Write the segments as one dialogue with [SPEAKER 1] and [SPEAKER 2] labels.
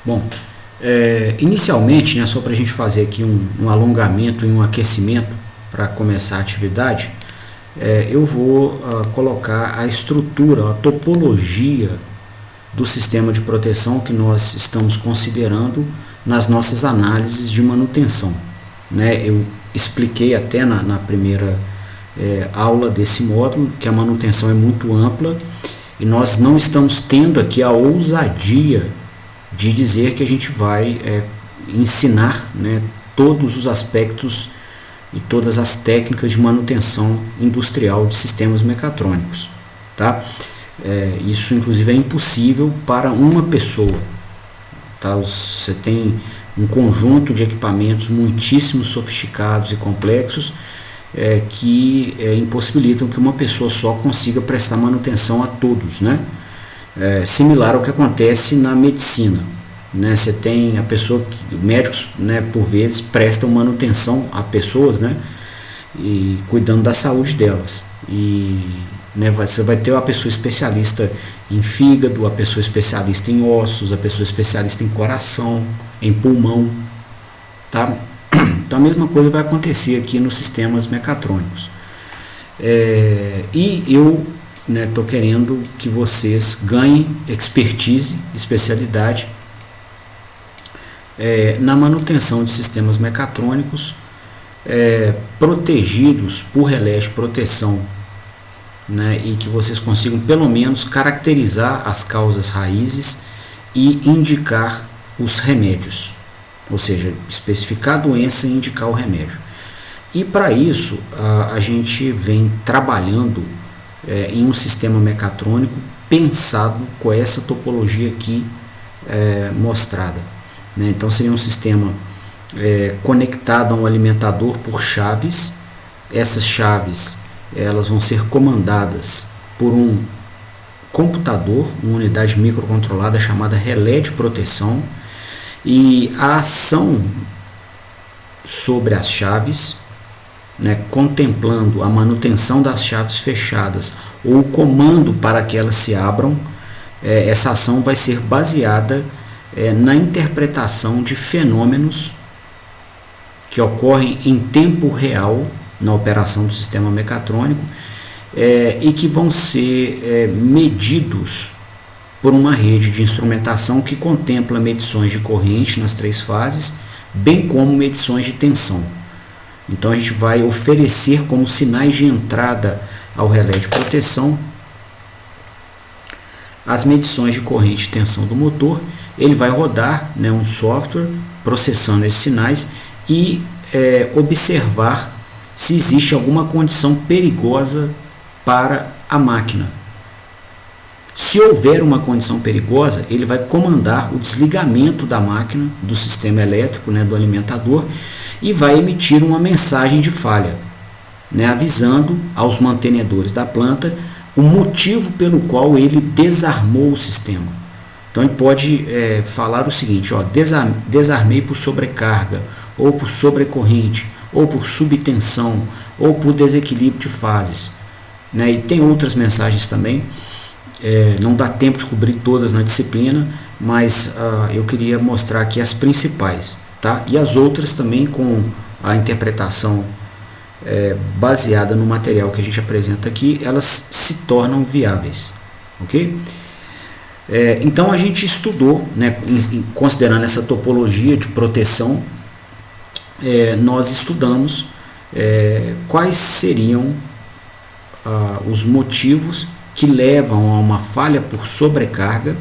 [SPEAKER 1] Bom, inicialmente, né, só para a gente fazer aqui um alongamento e um aquecimento para começar a atividade, eu vou colocar a estrutura, a topologia do sistema de proteção que nós estamos considerando nas nossas análises de manutenção. Né? Eu expliquei até na primeira aula desse módulo que a manutenção é muito ampla e nós não estamos tendo aqui a ousadia de dizer que a gente vai ensinar, né, todos os aspectos e todas as técnicas de manutenção industrial de sistemas mecatrônicos. Tá? Isso inclusive é impossível para uma pessoa. Tá? Você tem um conjunto de equipamentos muitíssimo sofisticados e complexos que impossibilitam que uma pessoa só consiga prestar manutenção a todos, né? Similar ao que acontece na medicina, né? Você tem a pessoa que médicos, né, por vezes prestam manutenção a pessoas, né, e cuidando da saúde delas. E né, você vai ter a pessoa especialista em fígado, a pessoa especialista em ossos, a pessoa especialista em coração, em pulmão, tá? Então a mesma coisa vai acontecer aqui nos sistemas mecatrônicos. E eu estou querendo que vocês ganhem expertise, especialidade na manutenção de sistemas mecatrônicos protegidos por relé de proteção, né, e que vocês consigam pelo menos caracterizar as causas raízes e indicar os remédios, ou seja, especificar a doença e indicar o remédio. E para isso a gente vem trabalhando em um sistema mecatrônico pensado com essa topologia aqui mostrada, né? Então seria um sistema conectado a um alimentador por chaves. Essas chaves elas vão ser comandadas por um computador, uma unidade microcontrolada chamada relé de proteção, e a ação sobre as chaves, né, contemplando a manutenção das chaves fechadas ou o comando para que elas se abram, essa ação vai ser baseada na interpretação de fenômenos que ocorrem em tempo real na operação do sistema mecatrônico e que vão ser medidos por uma rede de instrumentação que contempla medições de corrente nas 3 fases, bem como medições de tensão. Então a gente vai oferecer como sinais de entrada ao relé de proteção as medições de corrente e tensão do motor. Ele vai rodar, né, um software processando esses sinais e observar se existe alguma condição perigosa para a máquina. Se houver uma condição perigosa, ele vai comandar o desligamento da máquina, do sistema elétrico, né, do alimentador, e vai emitir uma mensagem de falha, né, avisando aos mantenedores da planta o motivo pelo qual ele desarmou o sistema. Então ele pode falar o seguinte: desarmei por sobrecarga, ou por sobrecorrente, ou por subtensão, ou por desequilíbrio de fases, né? E tem outras mensagens também. Não dá tempo de cobrir todas na disciplina, mas eu queria mostrar aqui as principais, tá? E as outras também com a interpretação baseada no material que a gente apresenta aqui, elas se tornam viáveis, ok? Então a gente estudou, né, considerando essa topologia de proteção, nós estudamos quais seriam os motivos que levam a uma falha por sobrecarga,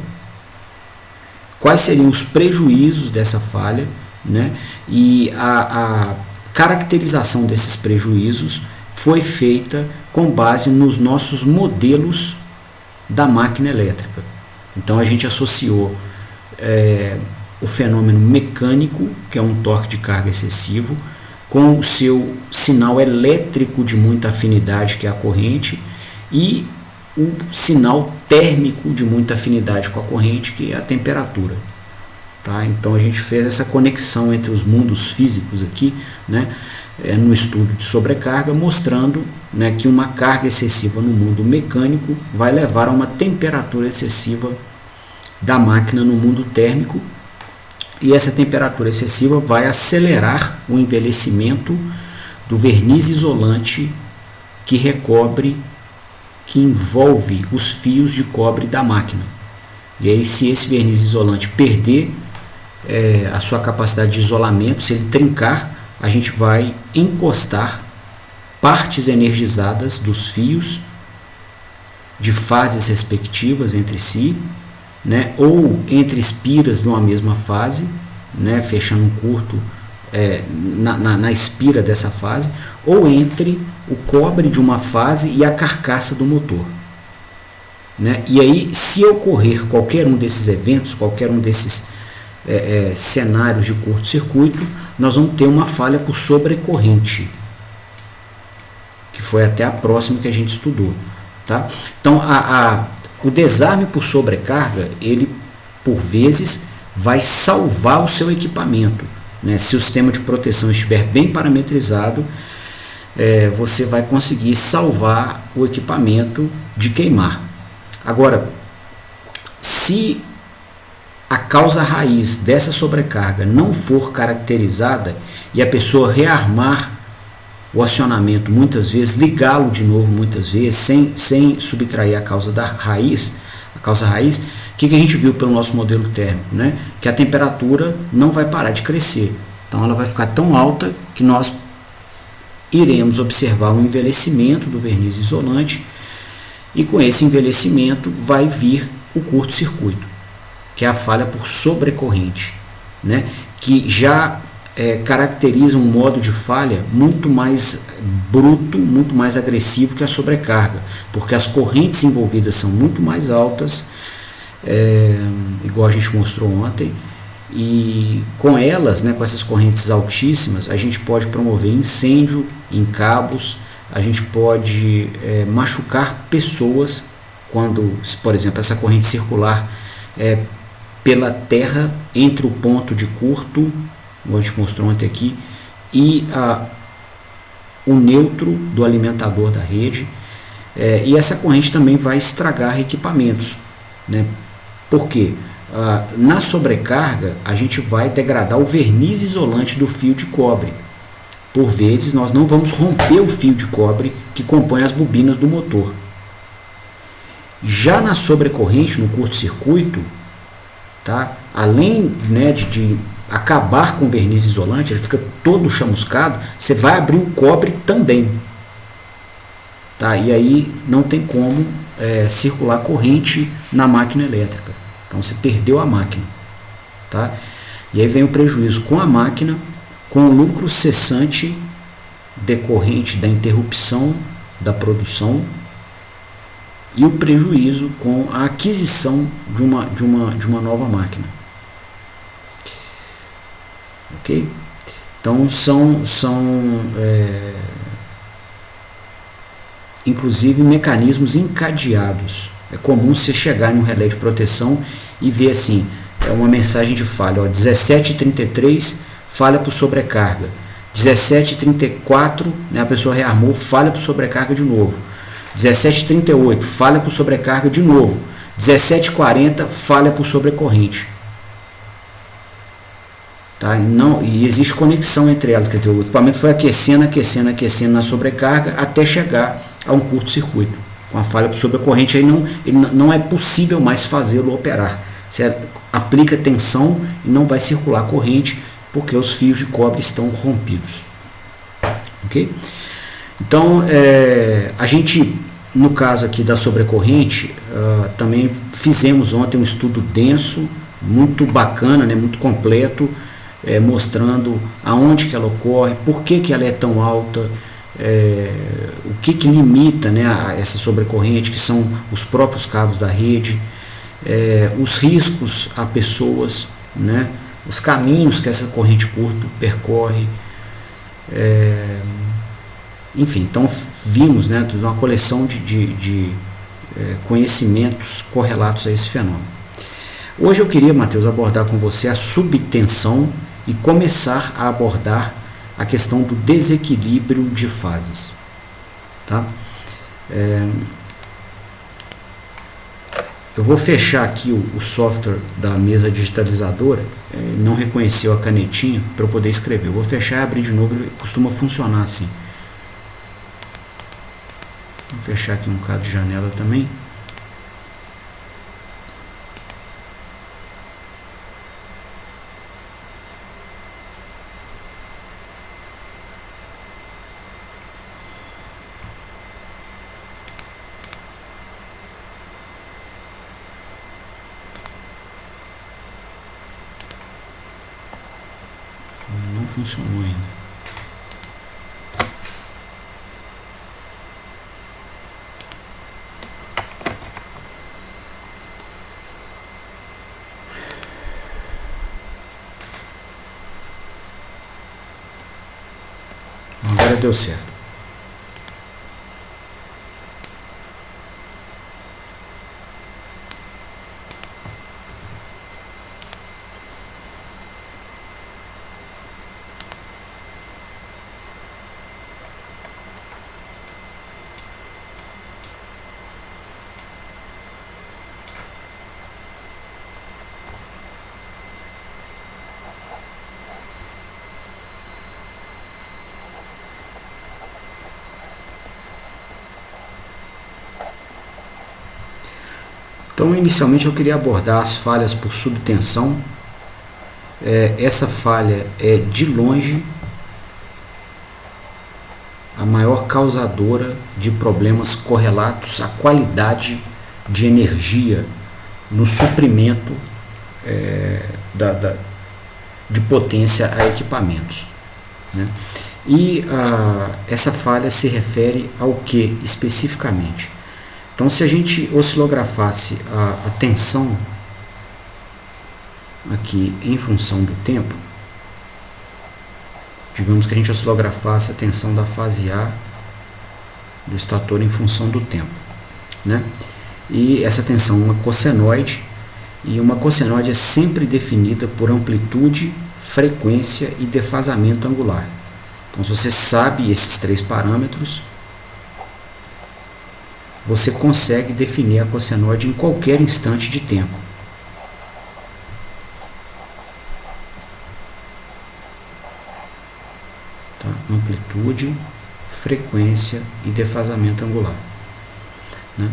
[SPEAKER 1] quais seriam os prejuízos dessa falha, né? E a caracterização desses prejuízos foi feita com base nos nossos modelos da máquina elétrica. Então a gente associou o fenômeno mecânico, que é um torque de carga excessivo, com o seu sinal elétrico de muita afinidade, que é a corrente, e o sinal térmico de muita afinidade com a corrente, que é a temperatura. Tá? Então a gente fez essa conexão entre os mundos físicos aqui, né, no estudo de sobrecarga, mostrando, né, que uma carga excessiva no mundo mecânico vai levar a uma temperatura excessiva da máquina no mundo térmico, e essa temperatura excessiva vai acelerar o envelhecimento do verniz isolante que recobre, que envolve os fios de cobre da máquina. E aí, se esse verniz isolante perder a sua capacidade de isolamento, se ele trincar, a gente vai encostar partes energizadas dos fios de fases respectivas entre si, né, ou entre espiras de uma mesma fase, né, fechando um curto na espira dessa fase, ou entre o cobre de uma fase e a carcaça do motor. Né? E aí, se ocorrer qualquer um desses eventos, qualquer um desses cenários de curto-circuito, nós vamos ter uma falha por sobrecorrente, que foi até a próxima que a gente estudou. Tá? Então, o desarme por sobrecarga, ele, por vezes, vai salvar o seu equipamento. Né? Se o sistema de proteção estiver bem parametrizado, você vai conseguir salvar o equipamento de queimar. Agora, se a causa raiz dessa sobrecarga não for caracterizada e a pessoa rearmar o acionamento muitas vezes, ligá-lo de novo muitas vezes, sem subtrair a causa raiz, o que a gente viu pelo nosso modelo térmico? Né? Que a temperatura não vai parar de crescer. Então ela vai ficar tão alta que nós iremos observar um envelhecimento do verniz isolante, e com esse envelhecimento vai vir o curto-circuito, que é a falha por sobrecorrente, né? Que já caracteriza um modo de falha muito mais bruto, muito mais agressivo que a sobrecarga, porque as correntes envolvidas são muito mais altas, igual a gente mostrou ontem, e com elas, né, com essas correntes altíssimas, a gente pode promover incêndio em cabos, a gente pode machucar pessoas quando, por exemplo, essa corrente circular pela terra entre o ponto de curto, como a gente mostrou ontem aqui, e o neutro do alimentador da rede, e essa corrente também vai estragar equipamentos, né? Por quê? Na sobrecarga, a gente vai degradar o verniz isolante do fio de cobre. Por vezes, nós não vamos romper o fio de cobre que compõe as bobinas do motor. Já na sobrecorrente, no curto-circuito, tá? Além, né, de acabar com o verniz isolante, ele fica todo chamuscado, você vai abrir o cobre também. Tá? E aí não tem como circular corrente na máquina elétrica. Então você perdeu a máquina. Tá? E aí vem o prejuízo com a máquina, com o lucro cessante decorrente da interrupção da produção e o prejuízo com a aquisição de uma nova máquina. Ok? Então são inclusive mecanismos encadeados. É comum você chegar em um relé de proteção e ver assim, uma mensagem de falha, 17h33, falha por sobrecarga, 17h34, né, a pessoa rearmou, falha por sobrecarga de novo, 17h38, falha por sobrecarga de novo, 17h40, falha por sobrecorrente. Tá? E existe conexão entre elas, quer dizer, o equipamento foi aquecendo na sobrecarga até chegar a um curto-circuito. Com a falha por sobrecorrente, aí não é possível mais fazê-lo operar. Você aplica tensão e não vai circular corrente, porque os fios de cobre estão rompidos. Ok? Então, a gente, no caso aqui da sobrecorrente, também fizemos ontem um estudo denso, muito bacana, né, muito completo, mostrando aonde que ela ocorre, por que ela é tão alta, o que limita, né, essa sobrecorrente, que são os próprios cabos da rede, os riscos a pessoas, né, os caminhos que essa corrente curta percorre, enfim, então vimos, né, uma coleção de conhecimentos correlatos a esse fenômeno. Hoje eu queria, Matheus, abordar com você a subtensão e começar a abordar a questão do desequilíbrio de fases. Tá? Eu vou fechar aqui o software da mesa digitalizadora, não reconheceu a canetinha para eu poder escrever. Eu vou fechar e abrir de novo, ele costuma funcionar assim. Vou fechar aqui um bocado de janela também. Não funcionou ainda. Agora deu certo. Então, inicialmente eu queria abordar as falhas por subtensão. Essa falha é de longe a maior causadora de problemas correlatos à qualidade de energia no suprimento de potência a equipamentos, né? E essa falha se refere ao que especificamente? Então, se a gente oscilografasse a tensão aqui em função do tempo, digamos que a gente oscilografasse a tensão da fase A do estator em função do tempo, né? E essa tensão é uma cossenoide, e uma cossenoide é sempre definida por amplitude, frequência e defasamento angular. Então, se você sabe esses três parâmetros, você consegue definir a cossenoide em qualquer instante de tempo. Tá? Amplitude, frequência e defasamento angular, né?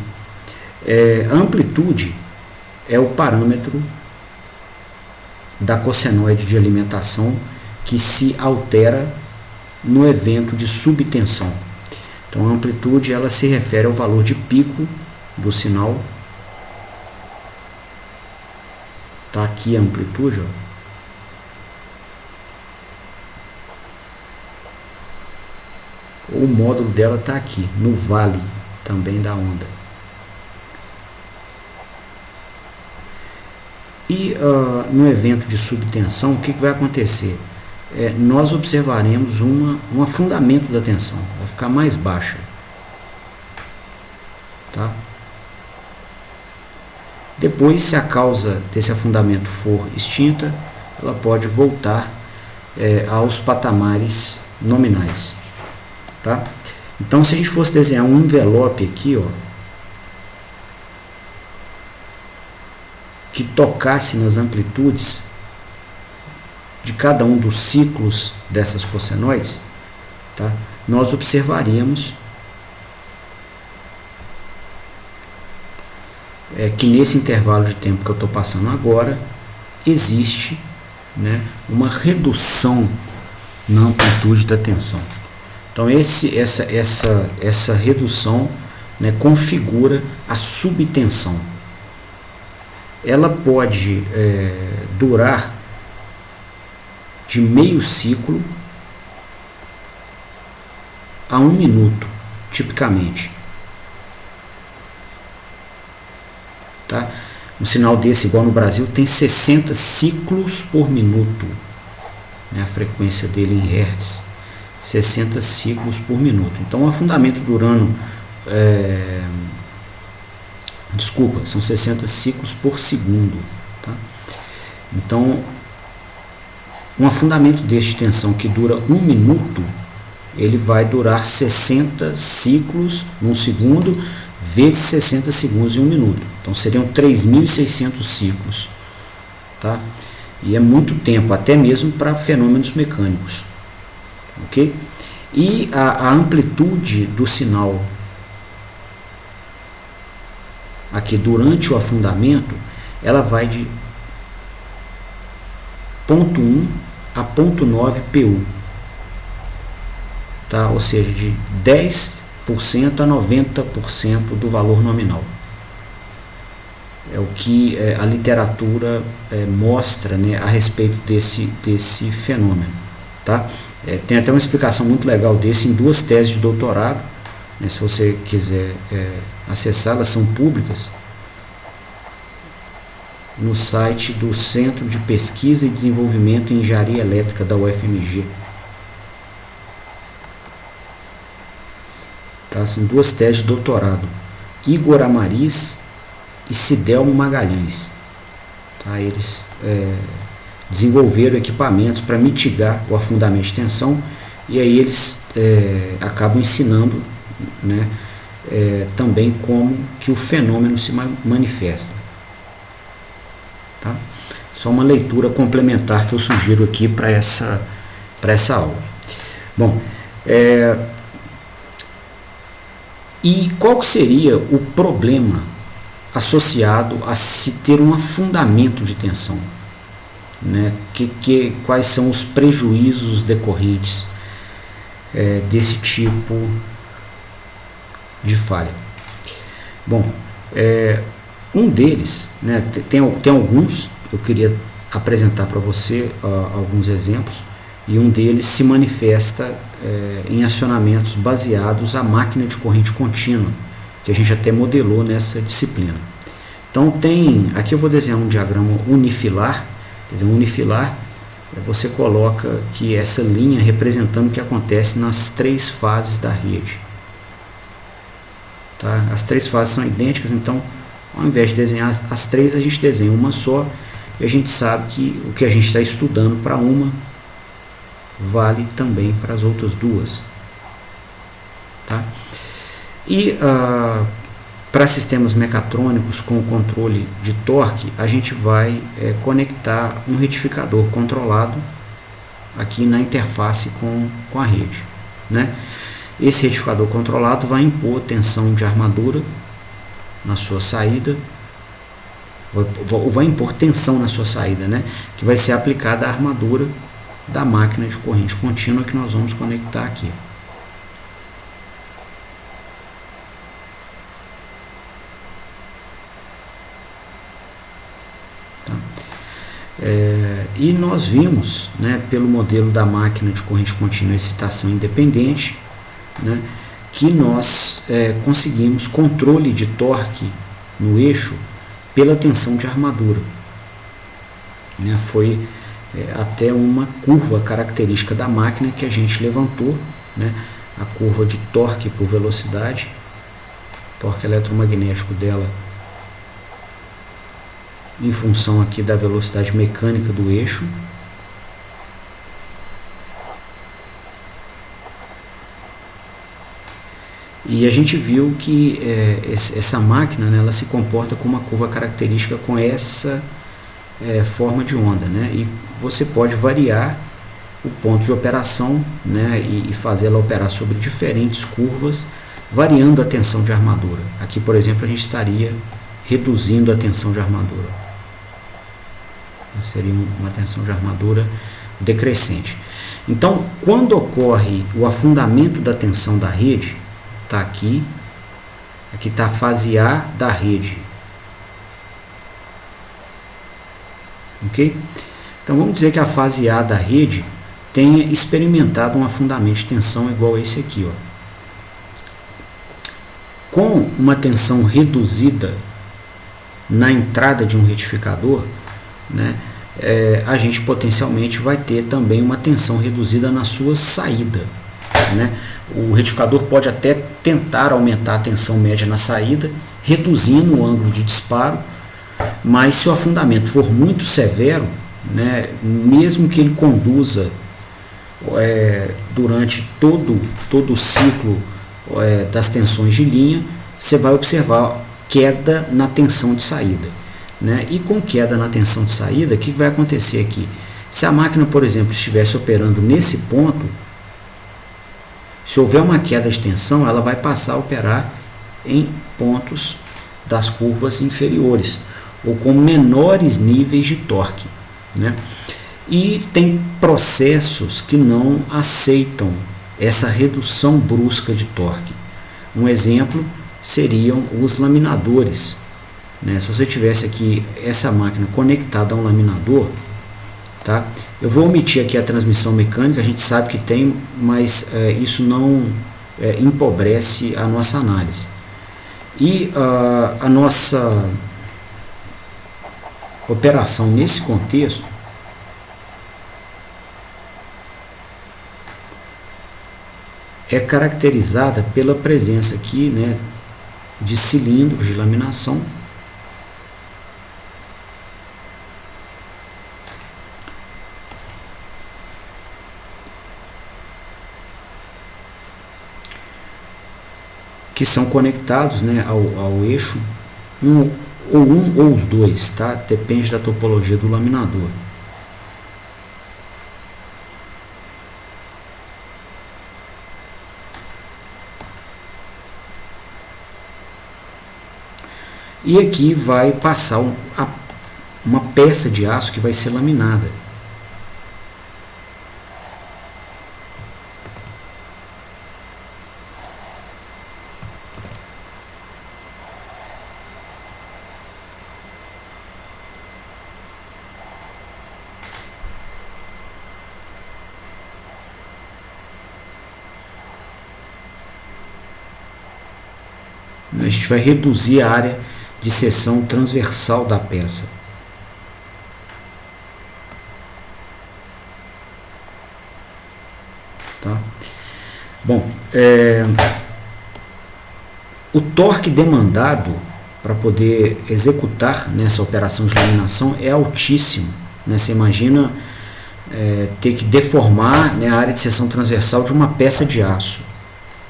[SPEAKER 1] A amplitude é o parâmetro da cossenoide de alimentação que se altera no evento de subtensão. Então, a amplitude ela se refere ao valor de pico do sinal. Tá aqui a amplitude, ó. O módulo dela está aqui, no vale também da onda. E no evento de subtensão, o que vai acontecer? Nós observaremos um afundamento da tensão, vai ficar mais baixa, tá? Depois, se a causa desse afundamento for extinta, ela pode voltar aos patamares nominais, tá? Então, se a gente fosse desenhar um envelope aqui, ó, que tocasse nas amplitudes de cada um dos ciclos dessas cossenoides, tá? Nós observaríamos que nesse intervalo de tempo que eu estou passando agora, existe, né, uma redução na amplitude da tensão. Então essa redução, né, configura a subtensão. Ela pode durar de meio ciclo a 1 minuto, tipicamente. Tá? Um sinal desse, igual no Brasil, tem 60 ciclos por minuto, né? A frequência dele em hertz, 60 ciclos por minuto. Então, um afundamento durando, são 60 ciclos por segundo. Tá? Então, um afundamento deste de tensão que dura 1 minuto, ele vai durar 60 ciclos num segundo, vezes 60 segundos em 1 minuto. Então seriam 3.600 ciclos, tá? E é muito tempo, até mesmo para fenômenos mecânicos, ok? E a amplitude do sinal aqui durante o afundamento, ela vai de 0,1 a 0,9 PU, tá? Ou seja, de 10% a 90% do valor nominal. É o que a literatura mostra, né, a respeito desse fenômeno, tá? Tem até uma explicação muito legal desse em 2 teses de doutorado, né, se você quiser acessar, elas são públicas no site do Centro de Pesquisa e Desenvolvimento em Engenharia Elétrica da UFMG. Tá? São 2 teses de doutorado, Igor Amariz e Cidelmo Magalhães. Tá? Eles desenvolveram equipamentos para mitigar o afundamento de tensão, e aí eles acabam ensinando, né, também como que o fenômeno se manifesta. Tá? Só uma leitura complementar que eu sugiro aqui para essa aula. Bom, e qual que seria o problema associado a se ter um afundamento de tensão, né? Quais são os prejuízos decorrentes desse tipo de falha? Bom, um deles, né, tem alguns, eu queria apresentar para você alguns exemplos, e um deles se manifesta em acionamentos baseados à máquina de corrente contínua, que a gente até modelou nessa disciplina. Então aqui eu vou desenhar um diagrama unifilar. Quer dizer, um unifilar, você coloca aqui essa linha representando o que acontece nas 3 fases da rede. Tá? As 3 fases são idênticas, então ao invés de desenhar as 3, a gente desenha uma só, e a gente sabe que o que a gente está estudando para uma vale também para as outras 2. Tá? E para sistemas mecatrônicos com controle de torque, a gente vai conectar um retificador controlado aqui na interface com a rede, né? Esse retificador controlado vai impor tensão de armadura na sua saída, ou vai impor tensão na sua saída, né? Que vai ser aplicada à armadura da máquina de corrente contínua que nós vamos conectar aqui. E nós vimos, né, pelo modelo da máquina de corrente contínua e excitação independente, né, que nós conseguimos controle de torque no eixo pela tensão de armadura. Né, foi até uma curva característica da máquina que a gente levantou, né, a curva de torque por velocidade, torque eletromagnético dela em função aqui da velocidade mecânica do eixo. E a gente viu que essa máquina, né, ela se comporta com uma curva característica com essa forma de onda, né? E você pode variar o ponto de operação, né, e fazer ela operar sobre diferentes curvas, variando a tensão de armadura. Aqui, por exemplo, a gente estaria reduzindo a tensão de armadura. Seria uma tensão de armadura decrescente. Então, quando ocorre o afundamento da tensão da rede, está aqui está a fase A da rede. Ok? Então, vamos dizer que a fase A da rede tenha experimentado um afundamento de tensão igual a esse aqui, ó. Com uma tensão reduzida na entrada de um retificador, né, a gente potencialmente vai ter também uma tensão reduzida na sua saída, né? O retificador pode até tentar aumentar a tensão média na saída, reduzindo o ângulo de disparo, mas se o afundamento for muito severo, né, mesmo que ele conduza durante todo o ciclo das tensões de linha, você vai observar queda na tensão de saída, né? E com queda na tensão de saída, o que vai acontecer aqui? Se a máquina, por exemplo, estivesse operando nesse ponto, se houver uma queda de tensão, ela vai passar a operar em pontos das curvas inferiores, ou com menores níveis de torque, né? E tem processos que não aceitam essa redução brusca de torque. Um exemplo seriam os laminadores, né? Se você tivesse aqui essa máquina conectada a um laminador, tá? Eu vou omitir aqui a transmissão mecânica, a gente sabe que tem, mas isso não empobrece a nossa análise. E a nossa operação nesse contexto é caracterizada pela presença aqui, né, de cilindros de laminação que são conectados, né, ao eixo, um ou os dois, tá? Depende da topologia do laminador. E aqui vai passar uma peça de aço que vai ser laminada. A gente vai reduzir a área de seção transversal da peça. Tá? Bom, o torque demandado para poder executar nessa operação de laminação é altíssimo, né? Você imagina ter que deformar, né, a área de seção transversal de uma peça de aço,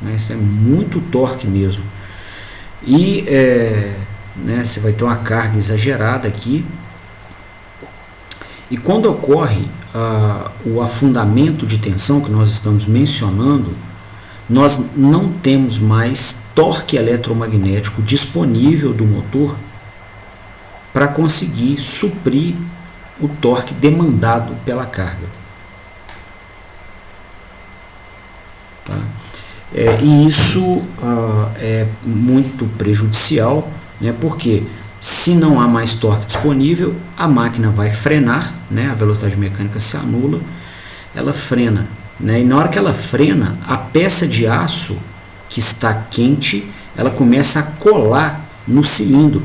[SPEAKER 1] né? Isso é muito torque mesmo. E né, você vai ter uma carga exagerada aqui. E quando ocorre o afundamento de tensão que nós estamos mencionando, nós não temos mais torque eletromagnético disponível do motor para conseguir suprir o torque demandado pela carga. Tá? E isso é muito prejudicial, né, porque se não há mais torque disponível, a máquina vai frenar, né, a velocidade mecânica se anula, ela frena, né, e na hora que ela frena, a peça de aço que está quente, ela começa a colar no cilindro.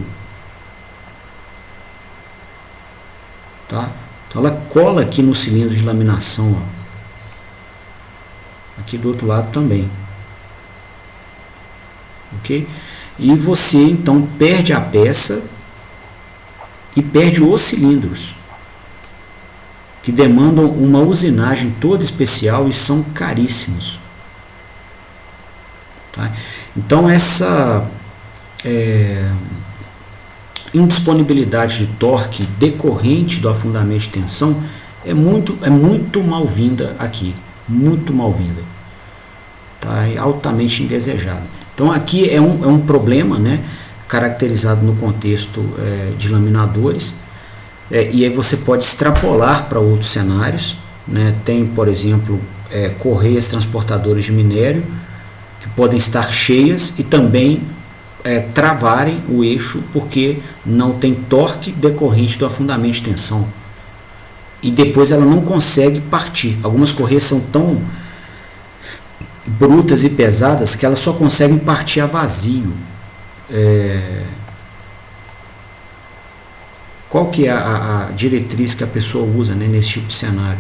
[SPEAKER 1] Tá? Então ela cola aqui no cilindro de laminação, ó. Aqui do outro lado também. Ok? E você então perde a peça e perde os cilindros, que demandam uma usinagem toda especial e são caríssimos. Tá? Então essa indisponibilidade de torque decorrente do afundamento de tensão é muito mal-vinda aqui, muito mal-vinda, tá? É altamente indesejada. Então aqui é um problema, né, caracterizado no contexto de laminadores, e aí você pode extrapolar para outros cenários, né? Tem, por exemplo, correias transportadoras de minério que podem estar cheias e também travarem o eixo porque não tem torque decorrente do afundamento de tensão, e depois ela não consegue partir. Algumas correias são tão brutas e pesadas que elas só conseguem partir a vazio. Qual que é a diretriz que a pessoa usa, né, nesse tipo de cenário?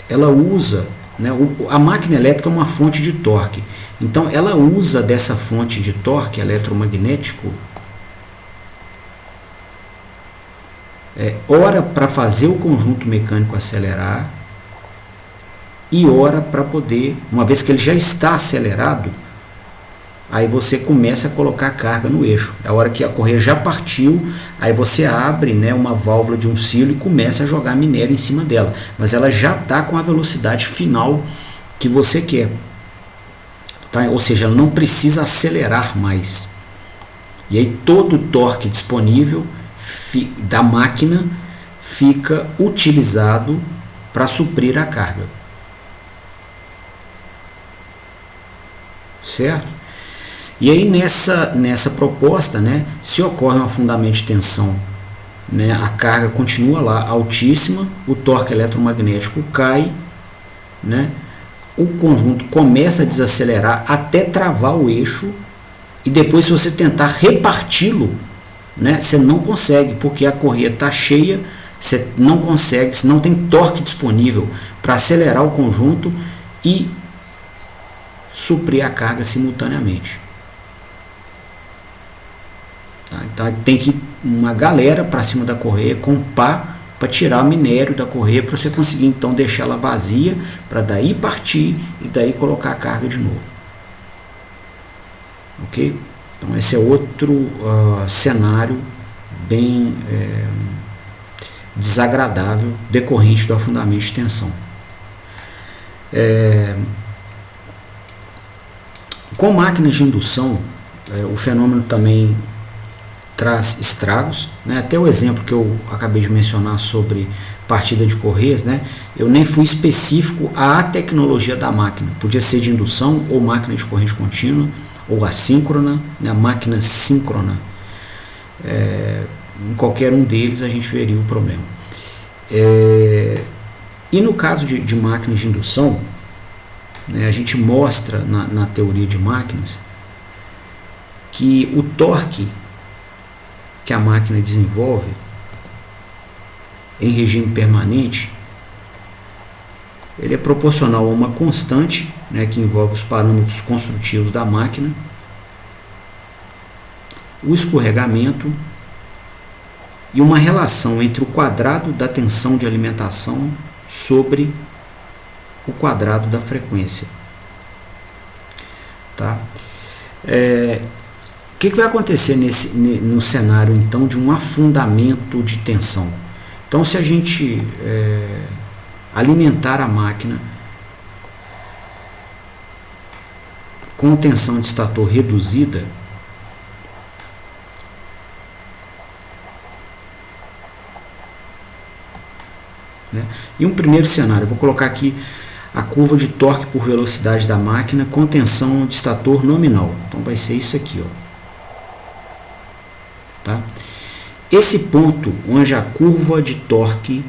[SPEAKER 1] Ela usa, né, a máquina elétrica é uma fonte de torque, então ela usa dessa fonte de torque eletromagnético ora para fazer o conjunto mecânico acelerar e ora para poder, uma vez que ele já está acelerado, aí você começa a colocar carga no eixo. A hora que a correia já partiu, aí você abre, né, uma válvula de um silo e começa a jogar minério em cima dela. Mas ela já está com a velocidade final que você quer. Tá? Ou seja, ela não precisa acelerar mais. E aí todo o torque disponível da máquina fica utilizado para suprir a carga. Certo? E aí nessa proposta, né, se ocorre um afundamento de tensão, né, a carga continua lá altíssima, o torque eletromagnético cai, né, o conjunto começa a desacelerar até travar o eixo, e depois, se você tentar reparti-lo, né, você não consegue, porque a correia está cheia, você não consegue, você não tem torque disponível para acelerar o conjunto e suprir a carga simultaneamente. Tá? Então tem que ir uma galera para cima da correia com pá para tirar o minério da correia, para você conseguir então deixar ela vazia, para daí partir e daí colocar a carga de novo. Ok? Então esse é outro cenário bem desagradável decorrente do afundamento de tensão. Com máquinas de indução, o fenômeno também traz estragos, né? Até o exemplo que eu acabei de mencionar sobre partida de correias, né? Eu nem fui específico à tecnologia da máquina, podia ser de indução ou máquina de corrente contínua ou assíncrona, né? Máquina síncrona, em qualquer um deles a gente veria o problema. E no caso de máquinas de indução, né, a gente mostra na teoria de máquinas que o torque que a máquina desenvolve em regime permanente, ele é proporcional a uma constante, né, que envolve os parâmetros construtivos da máquina, o escorregamento e uma relação entre o quadrado da tensão de alimentação sobre o quadrado da frequência. Tá? O que vai acontecer no cenário então de um afundamento de tensão? Então, se a gente alimentar a máquina com tensão de estator reduzida, né? Em um primeiro cenário, eu vou colocar aqui a curva de torque por velocidade da máquina com tensão de estator nominal. Então vai ser isso aqui, ó. Tá? Esse ponto onde a curva de torque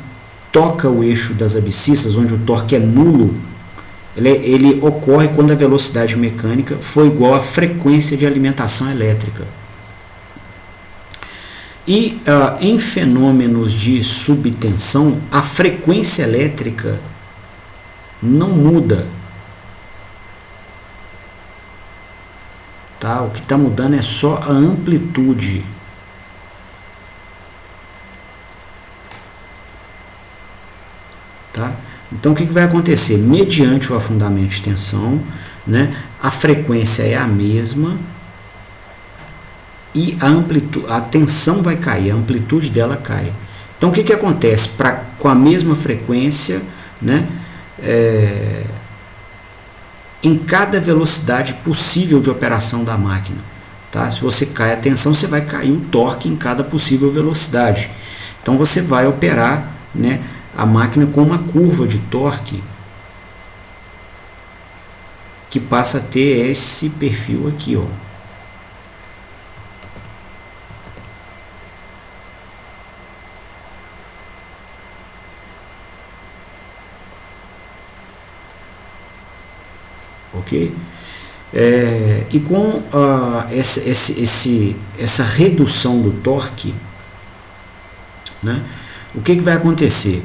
[SPEAKER 1] toca o eixo das abscissas, onde o torque é nulo, ele ocorre quando a velocidade mecânica for igual à frequência de alimentação elétrica. E em fenômenos de subtensão, a frequência elétrica não muda. Tá? O que está mudando é só a amplitude. Tá? Então o que vai acontecer? Mediante o afundamento de tensão, né, a frequência é a mesma e a tensão vai cair, a amplitude dela cai. Então o que acontece? Com a mesma frequência, né, em cada velocidade possível de operação da máquina. Tá? Se você cai a tensão, você vai cair o torque em cada possível velocidade. Então você vai operar, né, a máquina com uma curva de torque que passa a ter esse perfil aqui, ó. Ok? E com essa redução do torque, né, o que vai acontecer?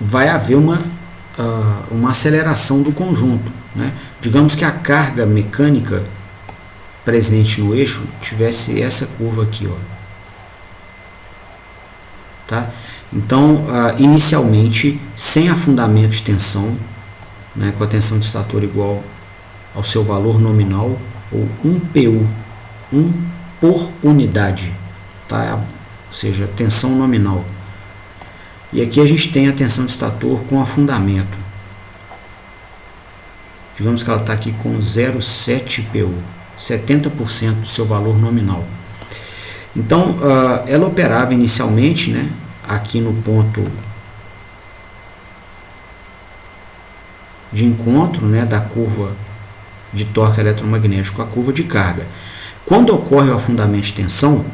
[SPEAKER 1] Vai haver uma aceleração do conjunto. Né? Digamos que a carga mecânica presente no eixo tivesse essa curva aqui, ó. Tá? Então, inicialmente, sem afundamento de tensão, né, com a tensão de estator igual ao seu valor nominal, ou 1 PU, 1 por unidade, tá? Ou seja, tensão nominal. E aqui a gente tem a tensão de estator com afundamento. Digamos que ela está aqui com 0,7 PU, 70% do seu valor nominal. Então, ela operava inicialmente, né, aqui no ponto de encontro, né, da curva de torque eletromagnético à curva de carga. Quando ocorre o afundamento de tensão,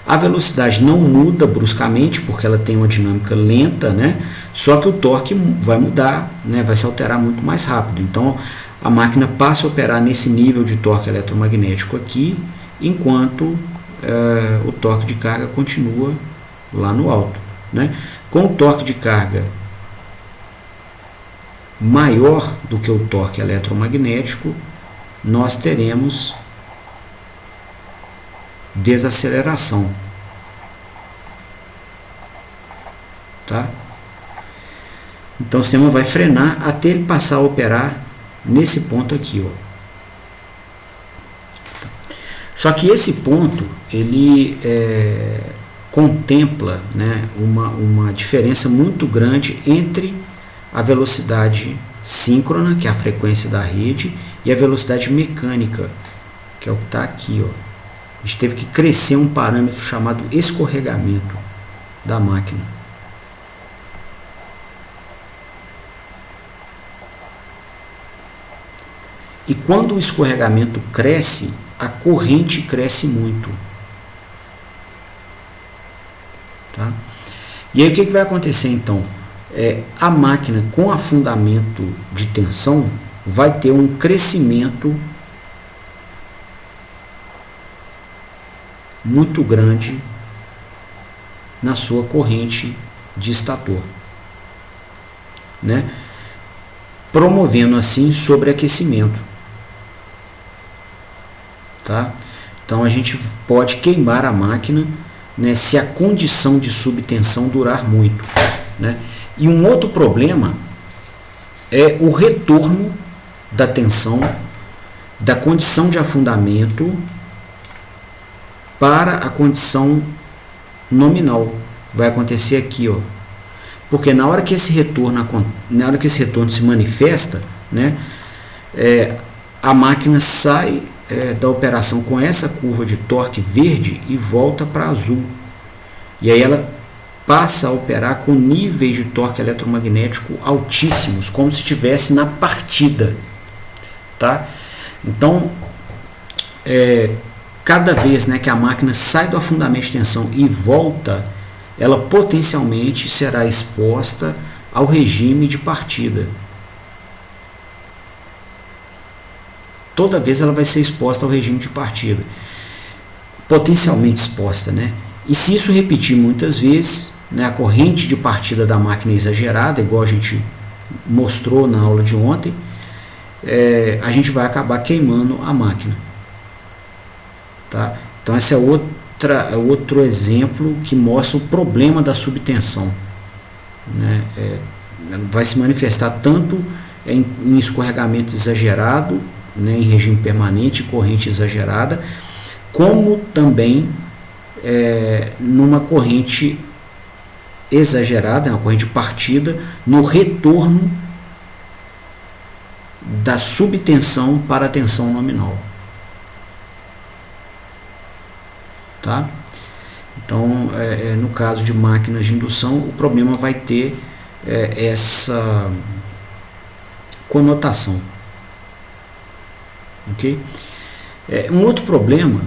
[SPEAKER 1] a velocidade não muda bruscamente, porque ela tem uma dinâmica lenta, né? Só que o torque vai mudar, né? Vai se alterar muito mais rápido. Então, a máquina passa a operar nesse nível de torque eletromagnético aqui, enquanto o torque de carga continua lá no alto, né? Com o torque de carga maior do que o torque eletromagnético, nós teremos desaceleração, tá? Então o sistema vai frenar até ele passar a operar nesse ponto aqui, ó. Só que esse ponto ele contempla, né, uma diferença muito grande entre a velocidade síncrona, que é a frequência da rede, e a velocidade mecânica, que é o que está aqui, ó. A gente teve que crescer um parâmetro chamado escorregamento da máquina. E quando o escorregamento cresce, a corrente cresce muito. Tá? E aí o que vai acontecer então? A máquina com afundamento de tensão vai ter um crescimento muito grande na sua corrente de estator, né? Promovendo assim sobreaquecimento, tá? Então a gente pode queimar a máquina, né, se a condição de subtensão durar muito, né? E um outro problema é o retorno da tensão da condição de afundamento para a condição nominal. Vai acontecer aqui, ó. Porque na hora que esse retorno se manifesta, né, a máquina sai da operação com essa curva de torque verde e volta para azul. E aí ela passa a operar com níveis de torque eletromagnético altíssimos, como se estivesse na partida, tá? Então, cada vez, né, que a máquina sai do afundamento de tensão e volta, ela potencialmente será exposta ao regime de partida. Toda vez ela vai ser exposta ao regime de partida. Potencialmente exposta, né? E se isso repetir muitas vezes, né, a corrente de partida da máquina é exagerada, igual a gente mostrou na aula de ontem, a gente vai acabar queimando a máquina. Tá? Então esse é outro exemplo que mostra o problema da subtensão, né? Vai se manifestar tanto em escorregamento exagerado, né, em regime permanente, corrente exagerada, como também numa corrente exagerada, uma corrente partida, no retorno da subtensão para a tensão nominal. Tá? Então, no caso de máquinas de indução, o problema vai ter essa conotação. Okay? Um outro problema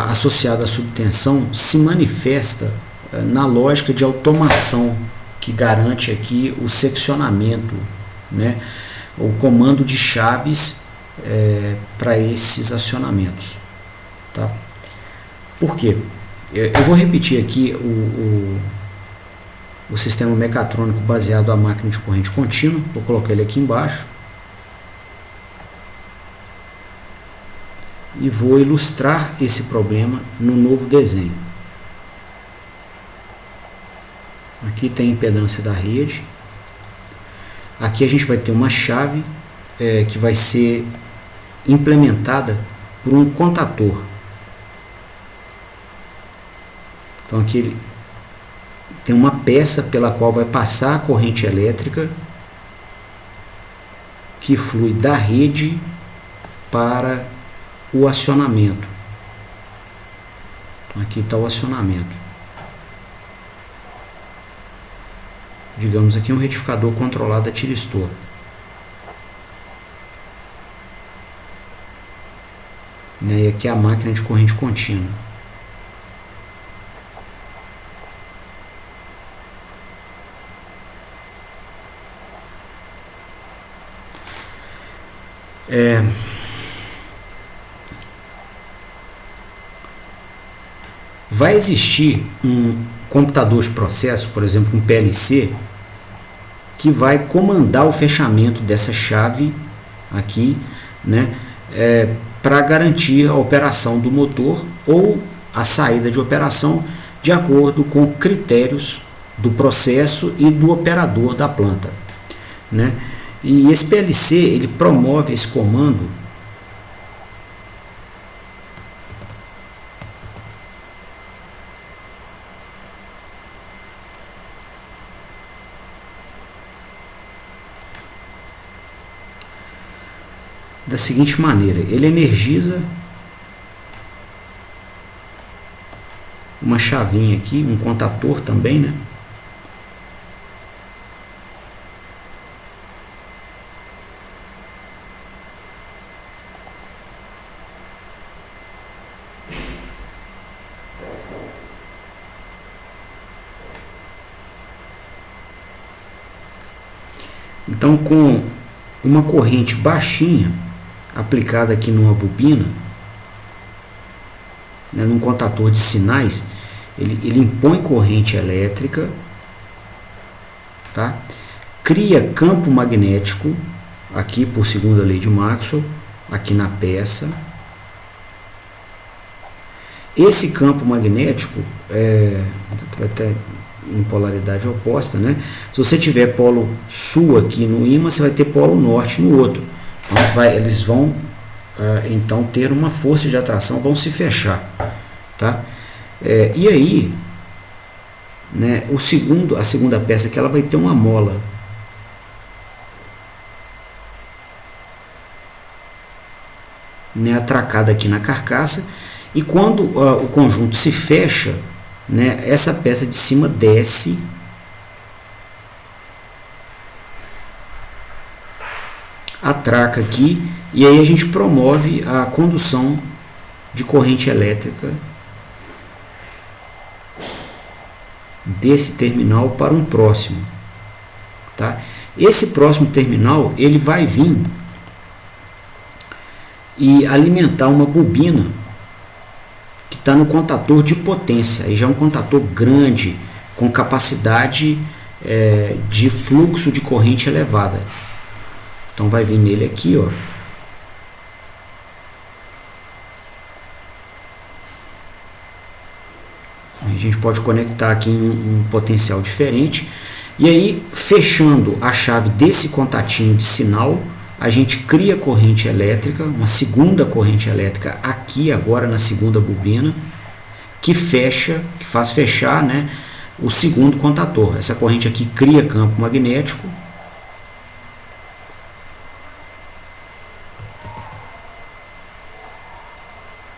[SPEAKER 1] associado à subtensão se manifesta na lógica de automação, que garante aqui o seccionamento, né, o comando de chaves para esses acionamentos. Tá? Por quê? Eu vou repetir aqui o sistema mecatrônico baseado na máquina de corrente contínua. Vou colocar ele aqui embaixo. E vou ilustrar esse problema no novo desenho. Aqui tem a impedância da rede. Aqui a gente vai ter uma chave que vai ser implementada por um contator. Então aqui ele tem uma peça pela qual vai passar a corrente elétrica que flui da rede para o acionamento. Então aqui está o acionamento. Digamos aqui um retificador controlado a tiristor. E aqui é a máquina de corrente contínua. Vai existir um computador de processo, por exemplo, um PLC, que vai comandar o fechamento dessa chave aqui, né, para garantir a operação do motor ou a saída de operação de acordo com critérios do processo e do operador da planta, né? E esse PLC ele promove esse comando da seguinte maneira: ele energiza uma chavinha aqui, um contator também, né? Então, com uma corrente baixinha aplicada aqui numa bobina, né, num contator de sinais, ele impõe corrente elétrica, tá? Cria campo magnético aqui por segunda lei de Maxwell, aqui na peça. Esse campo magnético vai ter em polaridade oposta, né? Se você tiver polo sul aqui no ímã, você vai ter polo norte no outro. Então, eles vão então ter uma força de atração, vão se fechar, tá? E aí, né, a segunda peça aqui, ela vai ter uma mola, né, atracada aqui na carcaça, e quando o conjunto se fecha, né, essa peça de cima desce atraca aqui, e aí a gente promove a condução de corrente elétrica desse terminal para um próximo, tá? Esse próximo terminal ele vai vir e alimentar uma bobina que está no contator de potência. Aí já é um contator grande com capacidade de fluxo de corrente elevada. Então vai vir nele aqui, ó. A gente pode conectar aqui em um potencial diferente. E aí, fechando a chave desse contatinho de sinal, a gente cria corrente elétrica, uma segunda corrente elétrica aqui agora na segunda bobina, que faz fechar, né, o segundo contator. Essa corrente aqui cria campo magnético.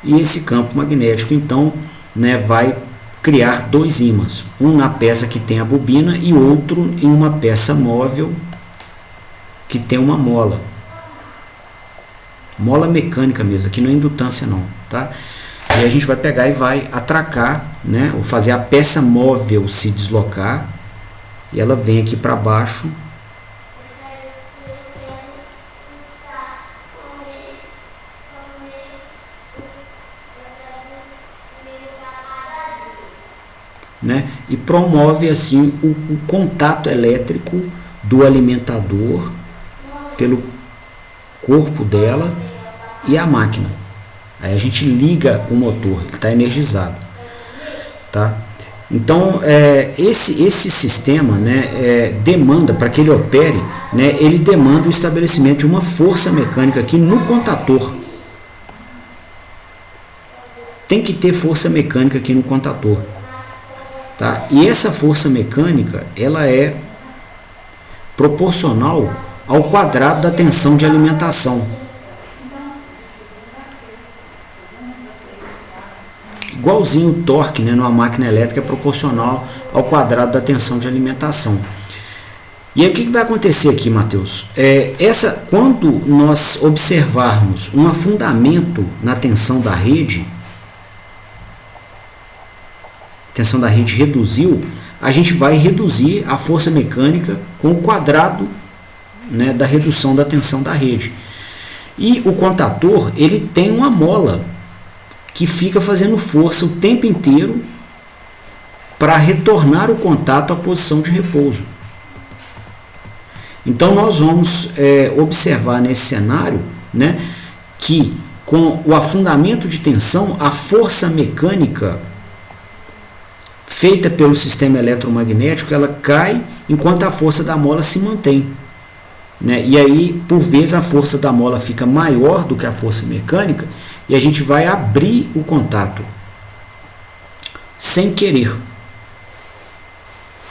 [SPEAKER 1] E esse campo magnético, então, né, vai criar dois ímãs, um na peça que tem a bobina e outro em uma peça móvel que tem uma mola mecânica mesmo, aqui não é indutância não, tá? E a gente vai pegar e vai atracar, né, ou fazer a peça móvel se deslocar, e ela vem aqui para baixo. Né, e promove assim o contato elétrico do alimentador pelo corpo dela e a máquina. Aí a gente liga o motor, ele está energizado, tá? Então esse sistema, né, demanda, para que ele opere, né, ele demanda o estabelecimento de uma força mecânica aqui no contator, tem que ter força mecânica aqui no contator, tá? E essa força mecânica, ela é proporcional ao quadrado da tensão de alimentação. Igualzinho o torque, né, numa máquina elétrica é proporcional ao quadrado da tensão de alimentação. E aí o que vai acontecer aqui, Matheus? Quando nós observarmos um afundamento na tensão da rede, a tensão da rede reduziu, a gente vai reduzir a força mecânica com o quadrado, né, da redução da tensão da rede. E o contator, ele tem uma mola que fica fazendo força o tempo inteiro para retornar o contato à posição de repouso. Então nós vamos observar nesse cenário, né, que com o afundamento de tensão, a força mecânica feita pelo sistema eletromagnético, ela cai enquanto a força da mola se mantém, né? E aí, por vezes, a força da mola fica maior do que a força mecânica e a gente vai abrir o contato sem querer,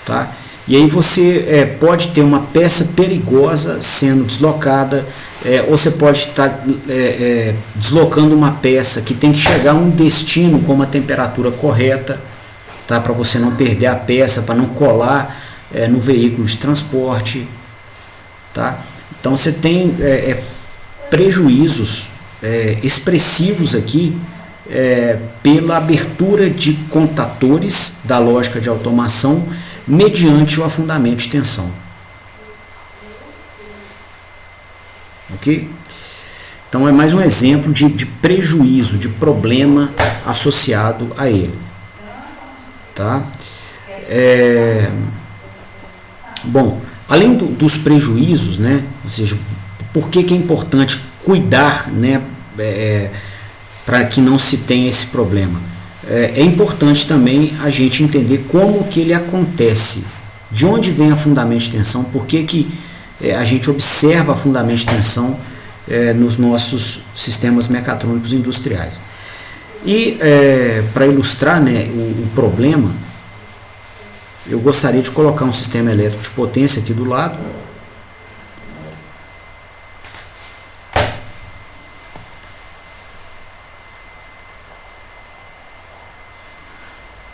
[SPEAKER 1] tá? E aí você pode ter uma peça perigosa sendo deslocada, ou você pode estar deslocando uma peça que tem que chegar a um destino com uma temperatura correta, tá? Para você não perder a peça, para não colar no veículo de transporte, tá? Então você tem prejuízos expressivos aqui pela abertura de contatores da lógica de automação mediante o afundamento de tensão. Ok? Então é mais um exemplo de prejuízo, de problema associado a ele. Tá? Bom, além dos prejuízos, né, ou seja, por que é importante cuidar, né, para que não se tenha esse problema? É importante também a gente entender como que ele acontece, de onde vem afundamento de tensão, por que a gente observa afundamento de tensão nos nossos sistemas mecatrônicos industriais. E para ilustrar, né, o problema, eu gostaria de colocar um sistema elétrico de potência aqui do lado.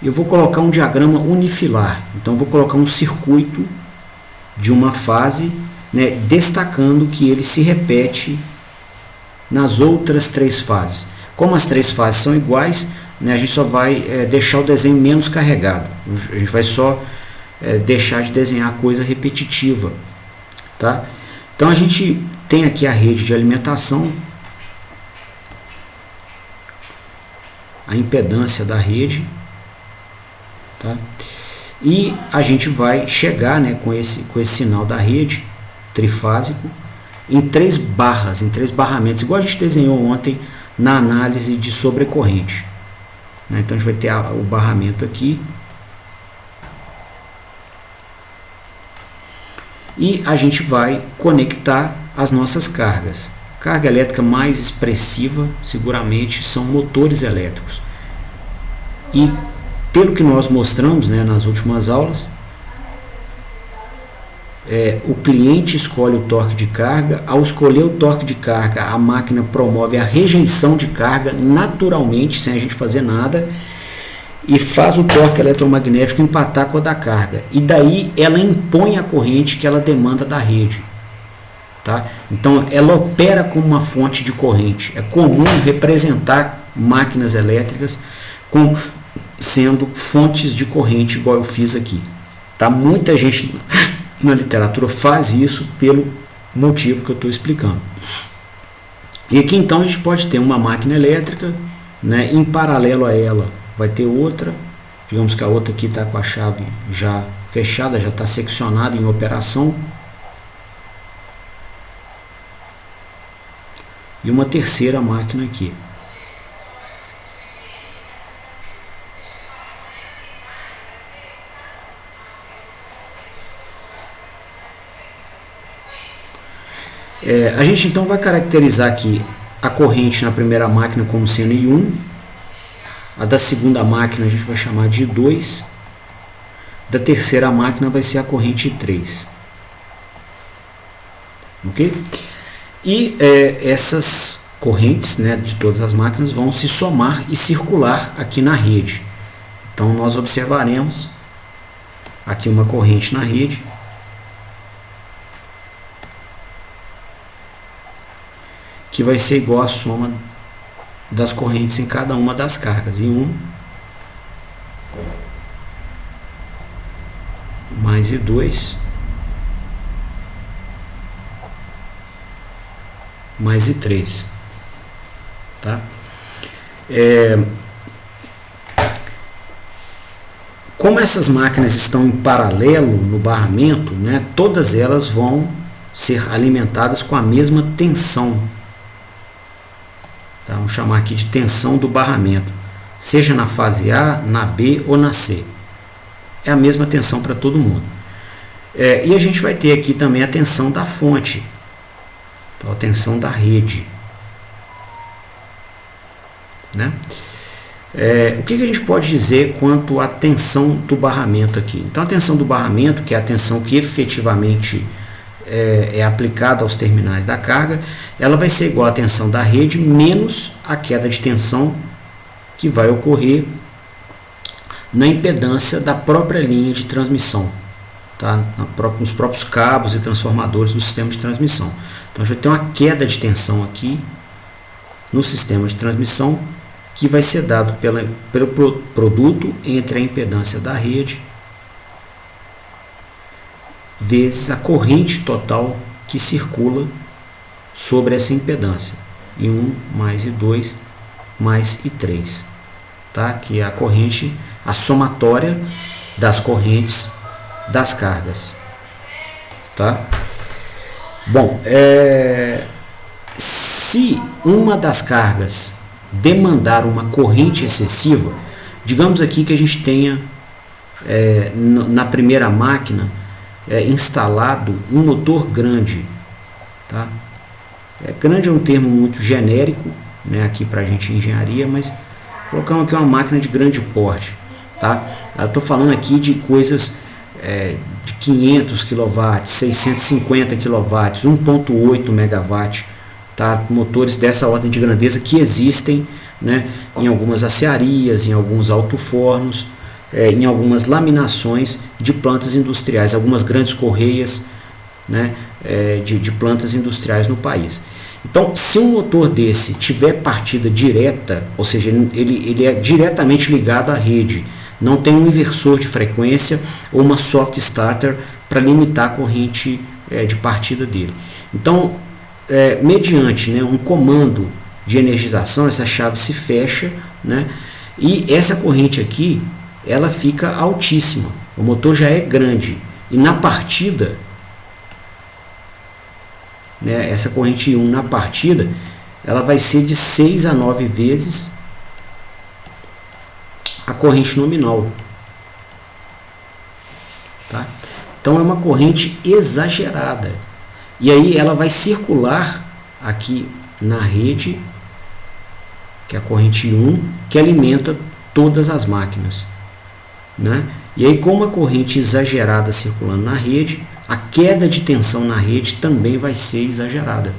[SPEAKER 1] Eu vou colocar um diagrama unifilar. Então eu vou colocar um circuito de uma fase, né, destacando que ele se repete nas outras três fases. Como as três fases são iguais, né, a gente só vai deixar o desenho menos carregado. A gente vai só deixar de desenhar coisa repetitiva, tá? Então a gente tem aqui a rede de alimentação, a impedância da rede, tá? E a gente vai chegar, né, com esse sinal da rede trifásico em três barras, em três barramentos, igual a gente desenhou ontem na análise de sobrecorrente, né? Então a gente vai ter o barramento aqui e a gente vai conectar as nossas cargas. Carga elétrica mais expressiva seguramente são motores elétricos, e pelo que nós mostramos, né, nas últimas aulas, o cliente escolhe o torque de carga. Ao escolher o torque de carga, a máquina promove a rejeição de carga naturalmente, sem a gente fazer nada, e faz o torque eletromagnético empatar com a da carga, e daí ela impõe a corrente que ela demanda da rede, tá? Então ela opera como uma fonte de corrente. É comum representar máquinas elétricas sendo fontes de corrente, igual eu fiz aqui, tá? Muita gente na literatura faz isso pelo motivo que eu estou explicando. E aqui então a gente pode ter uma máquina elétrica, né, em paralelo a ela vai ter outra. Digamos que a outra aqui está com a chave já fechada, já está seccionada em operação, e uma terceira máquina aqui. A gente então vai caracterizar aqui a corrente na primeira máquina como sendo I1, A da segunda máquina a gente vai chamar de 2. Da terceira máquina vai ser a corrente 3. Ok? E essas correntes, né, de todas as máquinas vão se somar e circular aqui na rede. Então nós observaremos aqui uma corrente na rede que vai ser igual à soma das correntes em cada uma das cargas. I1 mais I2 mais I3. Tá? Como essas máquinas estão em paralelo no barramento, né, todas elas vão ser alimentadas com a mesma tensão. Tá? Vamos chamar aqui de tensão do barramento, seja na fase A, na B ou na C. É a mesma tensão para todo mundo. E a gente vai ter aqui também a tensão da fonte, então, a tensão da rede. Né? O que a gente pode dizer quanto à tensão do barramento aqui? Então, a tensão do barramento, que é a tensão que efetivamente é aplicada aos terminais da carga, ela vai ser igual à tensão da rede menos a queda de tensão que vai ocorrer na impedância da própria linha de transmissão, tá? Nos próprios cabos e transformadores do sistema de transmissão. Então, a gente vai ter uma queda de tensão aqui no sistema de transmissão, que vai ser dado pelo produto entre a impedância da rede vezes a corrente total que circula sobre essa impedância, I1 mais I2 mais I3, tá? Que é a corrente, a somatória das correntes das cargas. Tá? Bom, se uma das cargas demandar uma corrente excessiva, digamos aqui que a gente tenha na primeira máquina instalado um motor grande, tá? Grande é um termo muito genérico, né, aqui para a gente em engenharia, mas colocamos aqui uma máquina de grande porte, tá? Eu estou falando aqui de coisas de 500 kW, 650 kW, 1.8 MW, tá? Motores dessa ordem de grandeza que existem, né, em algumas aciarias, em alguns alto-fornos, em algumas laminações de plantas industriais, algumas grandes correias, né, de plantas industriais no país. Então, se um motor desse tiver partida direta, ou seja, ele é diretamente ligado à rede, não tem um inversor de frequência ou uma soft starter para limitar a corrente de partida dele. Então, mediante, né, um comando de energização, essa chave se fecha, né, e essa corrente aqui ela fica altíssima. O motor já é grande e na partida, né, essa corrente 1 na partida, ela vai ser de 6 a 9 vezes a corrente nominal. Tá? Então é uma corrente exagerada. E aí ela vai circular aqui na rede, que é a corrente 1, que alimenta todas as máquinas. Né? E aí, com uma corrente exagerada circulando na rede, a queda de tensão na rede também vai ser exagerada.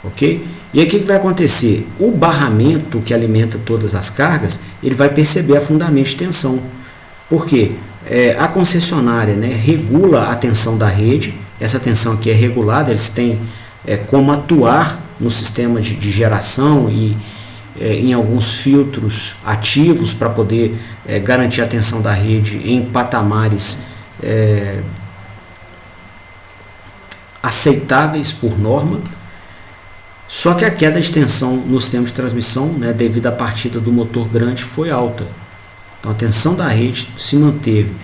[SPEAKER 1] Ok? E aí o que vai acontecer? O barramento que alimenta todas as cargas, ele vai perceber afundamento de tensão. Por quê? A concessionária, né, regula a tensão da rede. Essa tensão aqui é regulada, eles têm como atuar no sistema de geração e em alguns filtros ativos para poder garantir a tensão da rede em patamares aceitáveis por norma. Só que a queda de tensão no sistema de transmissão, né, devido à partida do motor grande, foi alta. Então a tensão da rede se manteve.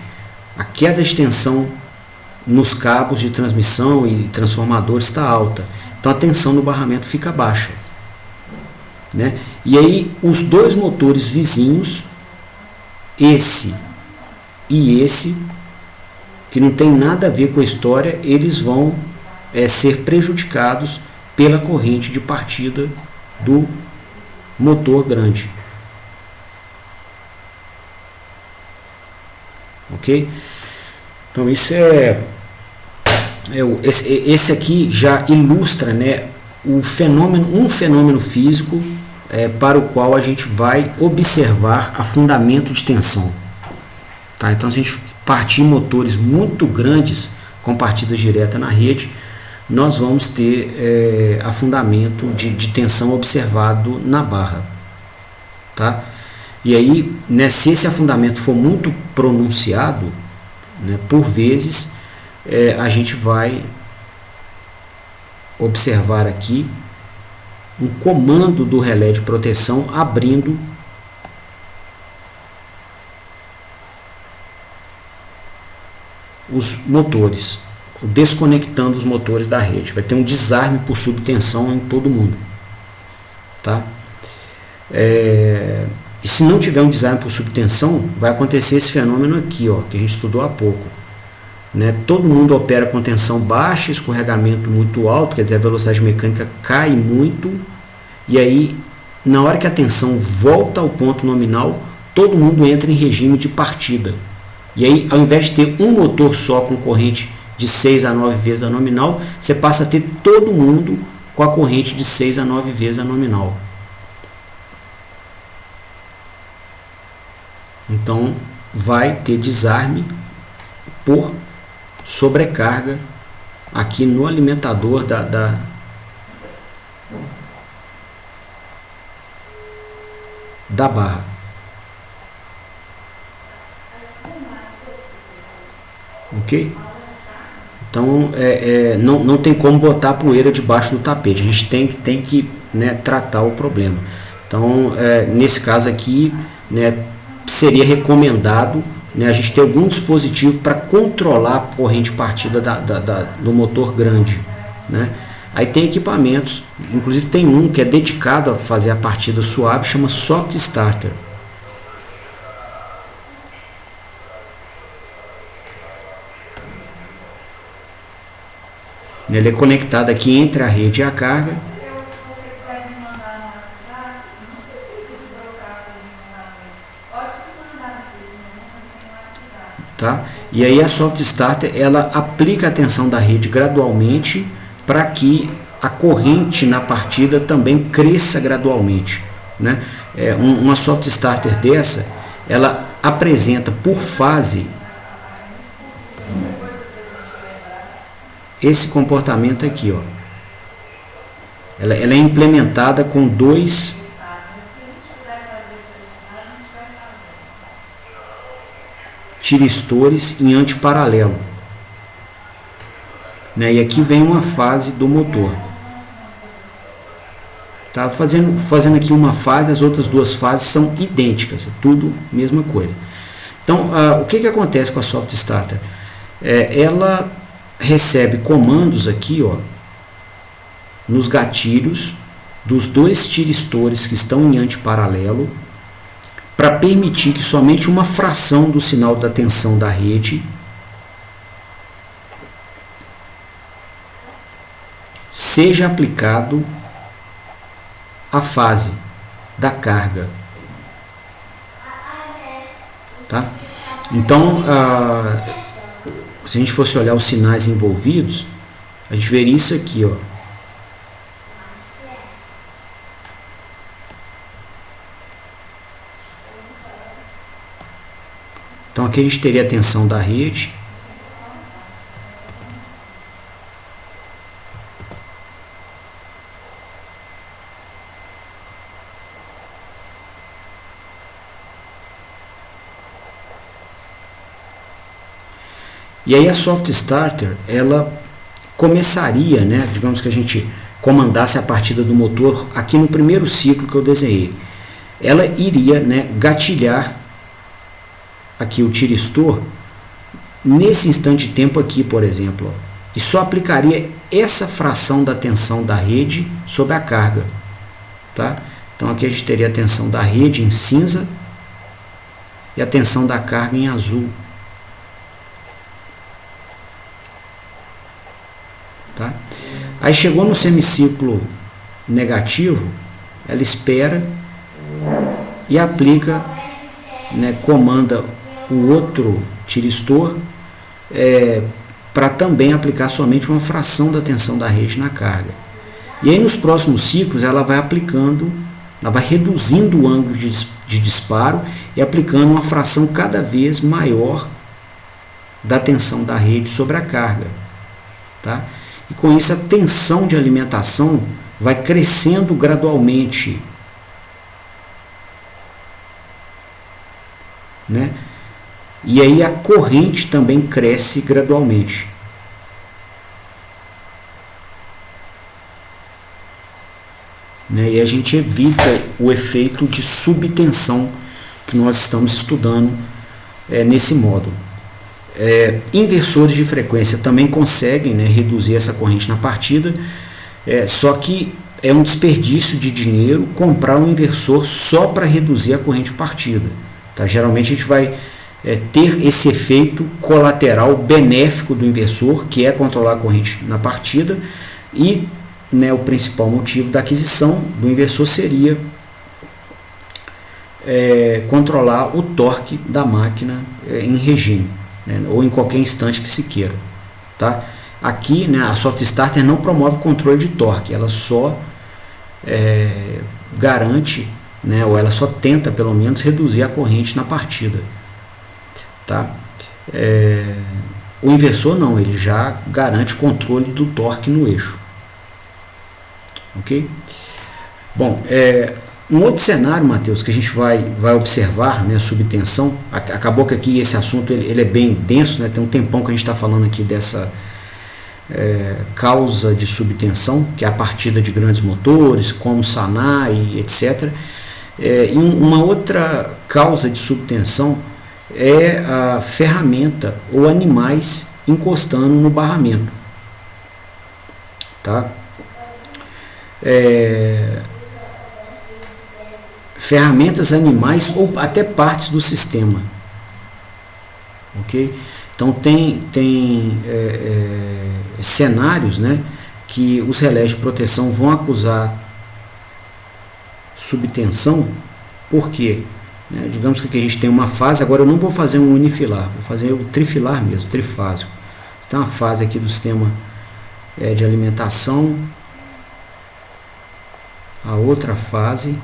[SPEAKER 1] A queda de tensão nos cabos de transmissão e transformadores está alta. Então a tensão no barramento fica baixa. Né? E aí os dois motores vizinhos, esse e esse, que não tem nada a ver com a história, eles vão ser prejudicados pela corrente de partida do motor grande. Ok? Então isso esse aqui já ilustra, né, um fenômeno físico para o qual a gente vai observar afundamento de tensão. Tá? Então, se a gente partir em motores muito grandes com partidas diretas na rede, nós vamos ter afundamento de tensão observado na barra. Tá? E aí, né, se esse afundamento for muito pronunciado, né, por vezes a gente vai observar aqui um comando do relé de proteção abrindo os motores, desconectando os motores da rede. Vai ter um desarme por subtensão em todo mundo. Tá? E se não tiver um desarme por subtensão, vai acontecer esse fenômeno aqui, ó, que a gente estudou há pouco. Né? Todo mundo opera com tensão baixa, escorregamento muito alto, quer dizer, a velocidade mecânica cai muito, e aí, na hora que a tensão volta ao ponto nominal, todo mundo entra em regime de partida. E aí, ao invés de ter um motor só com corrente de 6 a 9 vezes a nominal, você passa a ter todo mundo com a corrente de 6 a 9 vezes a nominal. Então, vai ter desarme por sobrecarga aqui no alimentador da barra. Ok? Então, não tem como botar poeira debaixo do tapete. A gente tem que, né, tratar o problema. Então, nesse caso aqui, né, seria recomendado, né, a gente ter algum dispositivo para controlar a corrente partida do motor grande. Né? Aí tem equipamentos, inclusive tem um que é dedicado a fazer a partida suave, chama Soft Starter. Ele é conectado aqui entre a rede e a carga. Tá? E aí a Soft Starter ela aplica a tensão da rede gradualmente para que a corrente na partida também cresça gradualmente. Né? Uma Soft Starter dessa, ela apresenta por fase esse comportamento aqui, ó. Ela é implementada com dois tiristores em antiparalelo, né? E aqui vem uma fase do motor. Tá fazendo aqui uma fase, as outras duas fases são idênticas, é tudo mesma coisa. Então, o que acontece com a Soft Starter? Ela recebe comandos aqui, ó, nos gatilhos dos dois tiristores que estão em antiparalelo, para permitir que somente uma fração do sinal da tensão da rede seja aplicado à fase da carga. Tá? Então, se a gente fosse olhar os sinais envolvidos, a gente veria isso aqui, ó. Então aqui a gente teria a tensão da rede. E aí a Soft Starter, ela começaria, né, digamos que a gente comandasse a partida do motor aqui no primeiro ciclo que eu desenhei. Ela iria, né, gatilhar aqui o tiristor nesse instante de tempo aqui, por exemplo, ó, e só aplicaria essa fração da tensão da rede sobre a carga. Tá? Então aqui a gente teria a tensão da rede em cinza e a tensão da carga em azul. Tá? Aí chegou no semiciclo negativo, ela espera e aplica, né, comanda o outro tiristor para também aplicar somente uma fração da tensão da rede na carga. E aí nos próximos ciclos ela vai aplicando, ela vai reduzindo o ângulo de disparo e aplicando uma fração cada vez maior da tensão da rede sobre a carga, tá? E com isso a tensão de alimentação vai crescendo gradualmente, né? E aí a corrente também cresce gradualmente. Né? E a gente evita o efeito de subtensão que nós estamos estudando nesse módulo. Inversores de frequência também conseguem, né, reduzir essa corrente na partida, só que é um desperdício de dinheiro comprar um inversor só para reduzir a corrente de partida. Tá? Geralmente a gente vai ter esse efeito colateral benéfico do inversor, que é controlar a corrente na partida, e, né, o principal motivo da aquisição do inversor seria controlar o torque da máquina em regime, né, ou em qualquer instante que se queira. Tá? Aqui, né, a Soft Starter não promove controle de torque, ela só garante, né, ou ela só tenta pelo menos reduzir a corrente na partida. Tá? O inversor não, ele já garante controle do torque no eixo. Ok? Bom, um outro cenário, Matheus, que a gente vai observar, né, subtensão. Acabou que aqui esse assunto ele é bem denso, né, tem um tempão que a gente está falando aqui dessa causa de subtensão, que é a partida de grandes motores, como sanar e etc. E uma outra causa de subtensão é a ferramenta ou animais encostando no barramento. Tá? Ferramentas, animais ou até partes do sistema. Ok? Então tem cenários, né, que os relés de proteção vão acusar subtensão. Por quê? Digamos que aqui a gente tem uma fase, agora eu não vou fazer um unifilar, vou fazer o trifilar mesmo, trifásico. Tem uma fase aqui do sistema de alimentação, a outra fase,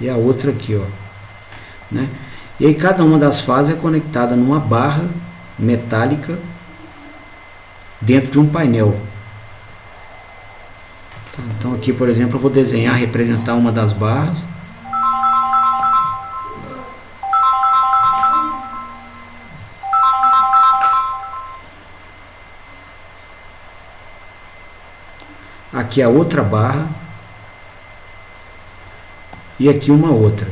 [SPEAKER 1] e a outra aqui, ó, né? E aí cada uma das fases é conectada numa barra metálica dentro de um painel. Então aqui, por exemplo, eu vou desenhar, representar uma das barras. Aqui a outra barra. E aqui uma outra.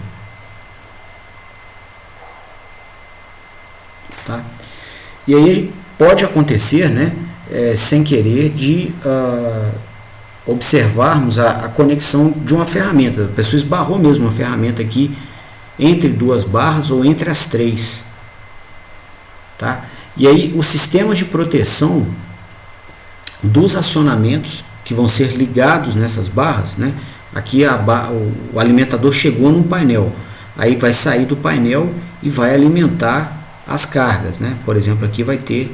[SPEAKER 1] Tá? E aí pode acontecer, né, sem querer, de observarmos a conexão de uma ferramenta. A pessoa esbarrou mesmo uma ferramenta aqui entre duas barras ou entre as três. Tá? E aí o sistema de proteção dos acionamentos que vão ser ligados nessas barras, né? Aqui o alimentador chegou num painel, aí vai sair do painel e vai alimentar as cargas, né? Por exemplo, aqui vai ter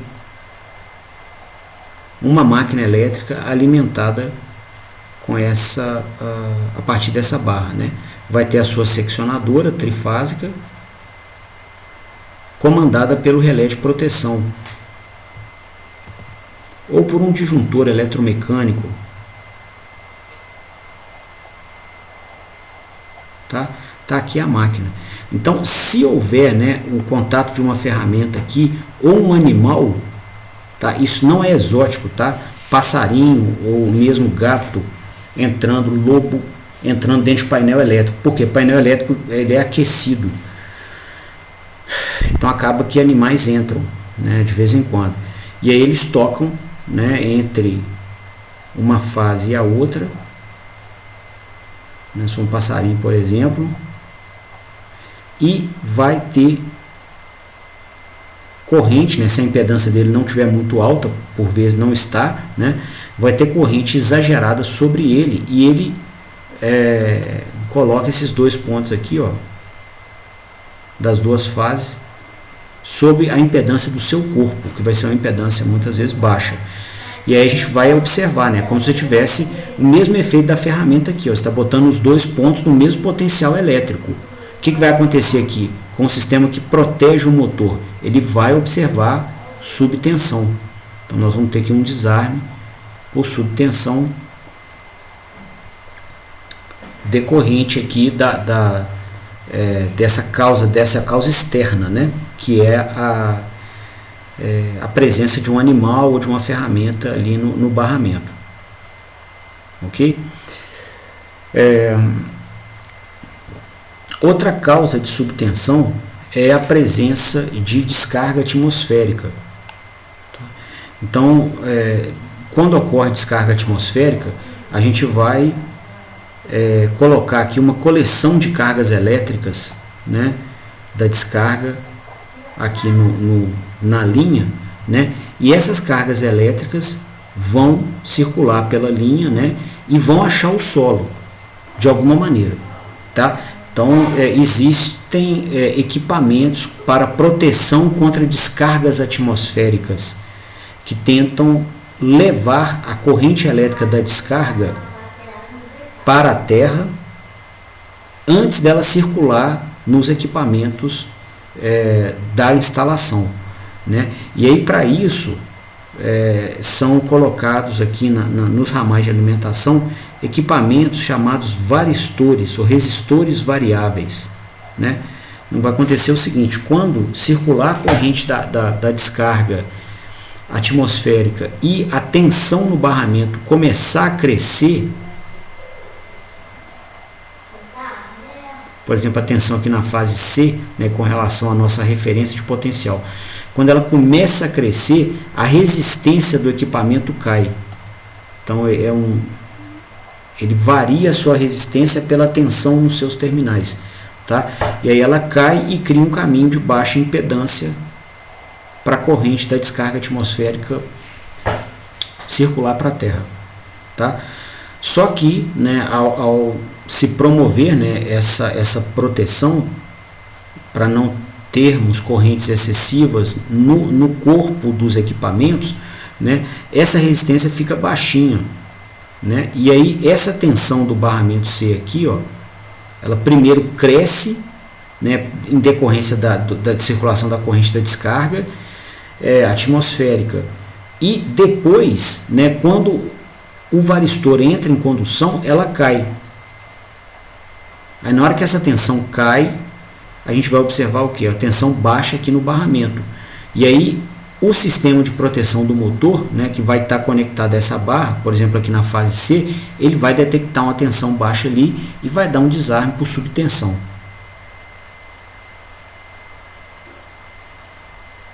[SPEAKER 1] uma máquina elétrica alimentada com a partir dessa barra, né? Vai ter a sua seccionadora trifásica comandada pelo relé de proteção ou por um disjuntor eletromecânico. Tá aqui a máquina. Então, se houver, né, o contato de uma ferramenta aqui ou um animal, tá? Isso não é exótico, tá? Passarinho ou mesmo gato entrando, lobo entrando dentro de painel elétrico. Porque painel elétrico ele é aquecido. Então acaba que animais entram, né, de vez em quando. E aí eles tocam, né, entre uma fase e a outra. né, sou um passarinho, por exemplo, e vai ter corrente, né, se a impedância dele não estiver muito alta, por vezes não está, né, vai ter corrente exagerada sobre ele, e ele coloca esses dois pontos aqui, ó, das duas fases, sobre a impedância do seu corpo, que vai ser uma impedância muitas vezes baixa. E aí a gente vai observar, né, como se tivesse o mesmo efeito da ferramenta aqui, ó, você está botando os dois pontos no mesmo potencial elétrico. O que vai acontecer aqui? Com o sistema que protege o motor, ele vai observar subtensão. Então nós vamos ter aqui um desarme por subtensão decorrente aqui dessa causa externa, né? Que é a presença de um animal ou de uma ferramenta ali no barramento. Ok? Outra causa de subtensão é a presença de descarga atmosférica. Então, quando ocorre descarga atmosférica, a gente vai colocar aqui uma coleção de cargas elétricas, né, da descarga aqui na linha, né, e essas cargas elétricas vão circular pela linha, né, e vão achar o solo de alguma maneira, tá? Então existem equipamentos para proteção contra descargas atmosféricas que tentam levar a corrente elétrica da descarga para a terra antes dela circular nos equipamentos da instalação, né? E aí, para isso, são colocados aqui nos ramais de alimentação equipamentos chamados varistores ou resistores variáveis, né? Não vai acontecer o seguinte: quando circular a corrente da descarga atmosférica e a tensão no barramento começar a crescer, por exemplo, a tensão aqui na fase C, né, com relação à nossa referência de potencial, quando ela começa a crescer, a resistência do equipamento cai. Então ele varia a sua resistência pela tensão nos seus terminais, tá? E aí ela cai e cria um caminho de baixa impedância para a corrente da descarga atmosférica circular para a Terra, tá? Só que, né, ao se promover, né, essa proteção para não termos correntes excessivas no corpo dos equipamentos, né, essa resistência fica baixinha, né? E aí essa tensão do barramento C aqui, ó, ela primeiro cresce, né, em decorrência da circulação da corrente da descarga atmosférica, e depois, né, quando o varistor entra em condução, ela cai. Aí na hora que essa tensão cai, a gente vai observar o que? A tensão baixa aqui no barramento. E aí o sistema de proteção do motor, né, que vai estar conectado a essa barra, por exemplo aqui na fase C, ele vai detectar uma tensão baixa ali e vai dar um desarme por subtensão.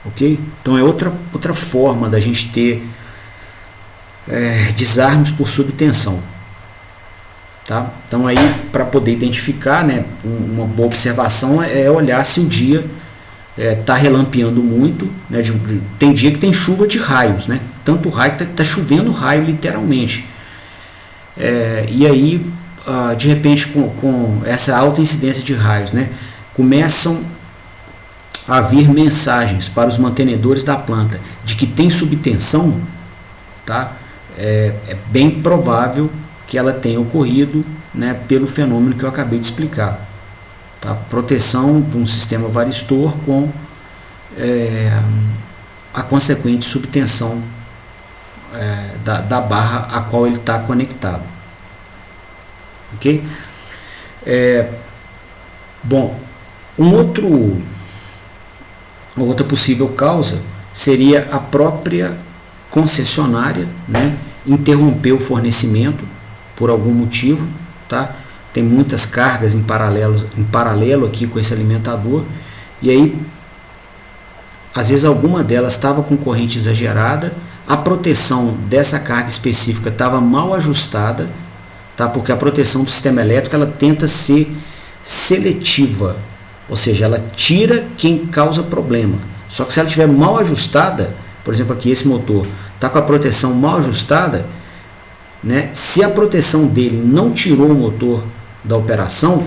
[SPEAKER 1] Ok? Então é outra forma da gente ter desarmes por subtensão. Tá? Então aí, para poder identificar, né, uma boa observação é olhar se o dia está relampeando muito, né, tem dia que tem chuva de raios, né, tanto raio que está chovendo raio literalmente, e aí de repente com essa alta incidência de raios, né, começam a vir mensagens para os mantenedores da planta de que tem subtensão, tá? É bem provável que ela tenha ocorrido, né, pelo fenômeno que eu acabei de explicar, tá? Proteção de um sistema varistor com a consequente subtensão da barra a qual ele está conectado, ok? Bom, outra possível causa seria a própria concessionária, né, interromper o fornecimento por algum motivo, tá? Tem muitas cargas em paralelo aqui com esse alimentador, e aí às vezes alguma delas estava com corrente exagerada, a proteção dessa carga específica estava mal ajustada, tá? Porque a proteção do sistema elétrico ela tenta ser seletiva, ou seja, ela tira quem causa problema. Só que se ela estiver mal ajustada, por exemplo, aqui esse motor está com a proteção mal ajustada, né? Se a proteção dele não tirou o motor da operação,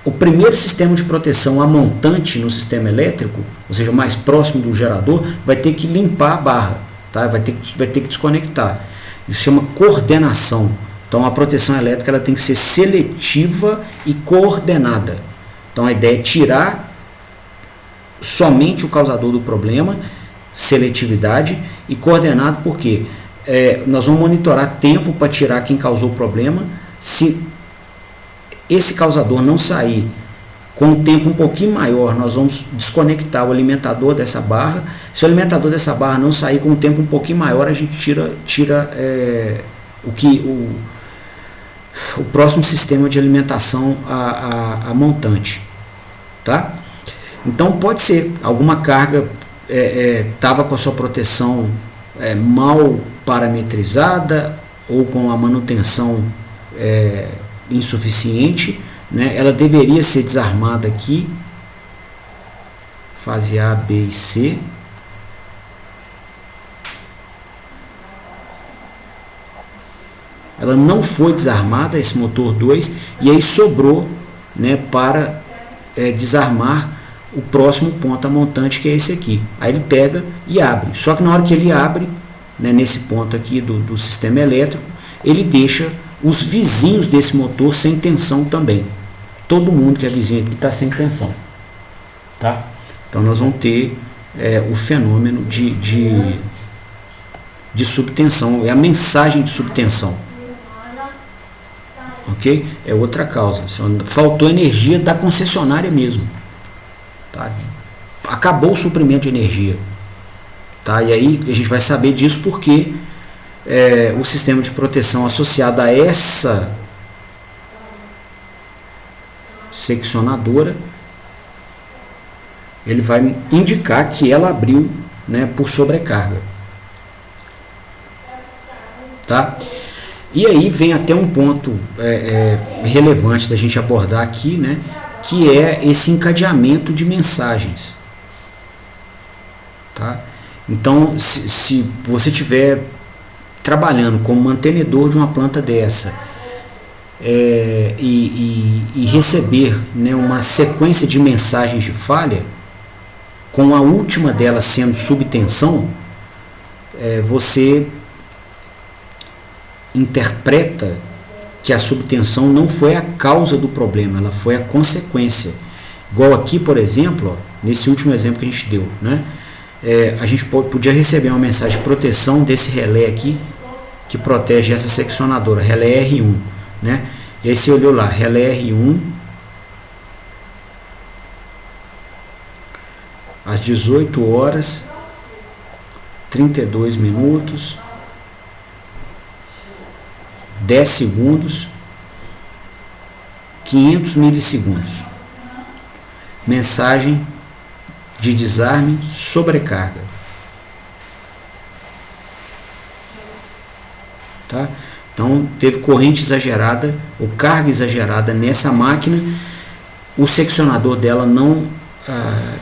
[SPEAKER 1] o primeiro sistema de proteção, a montante no sistema elétrico, ou seja, mais próximo do gerador, vai ter que limpar a barra, tá? vai ter que desconectar. Isso se chama coordenação. Então a proteção elétrica ela tem que ser seletiva e coordenada. Então a ideia é tirar somente o causador do problema, seletividade, e coordenado porque nós vamos monitorar tempo para tirar quem causou o problema. Se esse causador não sair com um tempo um pouquinho maior, nós vamos desconectar o alimentador dessa barra. Se o alimentador dessa barra não sair com um tempo um pouquinho maior, a gente tira o próximo sistema de alimentação a montante, tá? Então pode ser alguma carga estava com a sua proteção mal parametrizada ou com a manutenção insuficiente, né? Ela deveria ser desarmada aqui, fase A, B e C. Ela não foi desarmada, esse motor 2, e aí sobrou, né, para desarmar o próximo ponto a montante, que é esse aqui. Aí ele pega e abre. Só que na hora que ele abre, né, nesse ponto aqui do sistema elétrico, ele deixa os vizinhos desse motor sem tensão também. Todo mundo que é vizinho aqui está sem tensão, tá? Então nós vamos ter o fenômeno de subtensão, é a mensagem de subtensão, ok? É outra causa. Faltou energia da concessionária mesmo, tá? Acabou o suprimento de energia, tá? E aí a gente vai saber disso porque o sistema de proteção associado a essa seccionadora, ele vai indicar que ela abriu, né, por sobrecarga, tá? E aí vem até um ponto relevante da gente abordar aqui, né, que é esse encadeamento de mensagens, tá? Então, se você tiver trabalhando como mantenedor de uma planta dessa e receber, né, uma sequência de mensagens de falha, com a última delas sendo subtensão, você interpreta que a subtensão não foi a causa do problema, ela foi a consequência. Igual aqui, por exemplo, ó, nesse último exemplo que a gente deu, né? A gente podia receber uma mensagem de proteção desse relé aqui, que protege essa seccionadora, relé R1, né? E aí você olhou lá, relé R1, às 18 horas, 32 minutos, 10 segundos, 500 milissegundos. Mensagem de desarme, sobrecarga. Tá? Então, teve corrente exagerada ou carga exagerada nessa máquina, o seccionador dela não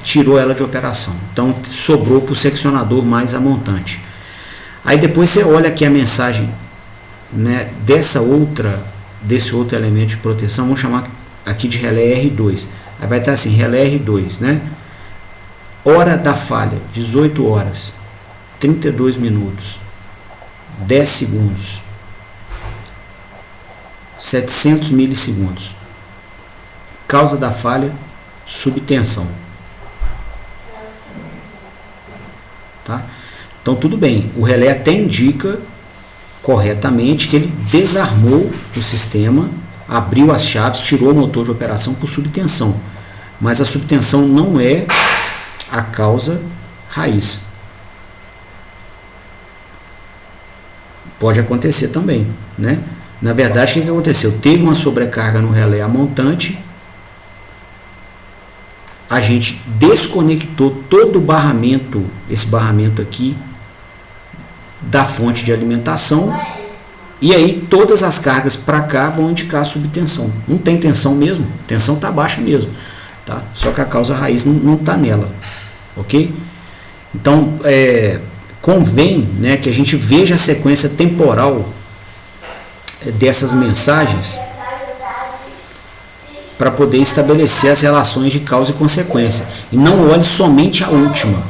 [SPEAKER 1] tirou ela de operação. Então, sobrou para o seccionador mais a montante. Aí depois você olha aqui a mensagem, né, desse outro elemento de proteção, vamos chamar aqui de relé R2. Aí vai estar assim, relé R2, né? Hora da falha, 18 horas, 32 minutos, 10 segundos, 700 milissegundos. Causa da falha, subtensão. Tá? Então tudo bem, o relé até indica corretamente que ele desarmou o sistema, abriu as chaves, tirou o motor de operação por subtensão, mas a subtensão não é a causa raiz. Pode acontecer também, né? Na verdade, o que aconteceu? Teve uma sobrecarga no relé a montante, a gente desconectou todo o barramento, esse barramento aqui, da fonte de alimentação, E aí todas as cargas para cá vão indicar subtensão. Não tem tensão mesmo, a tensão está baixa mesmo, tá? Só que a causa raiz não está nela, ok? Então convém, né, que a gente veja a sequência temporal dessas mensagens para poder estabelecer as relações de causa e consequência. E não olhe somente a última,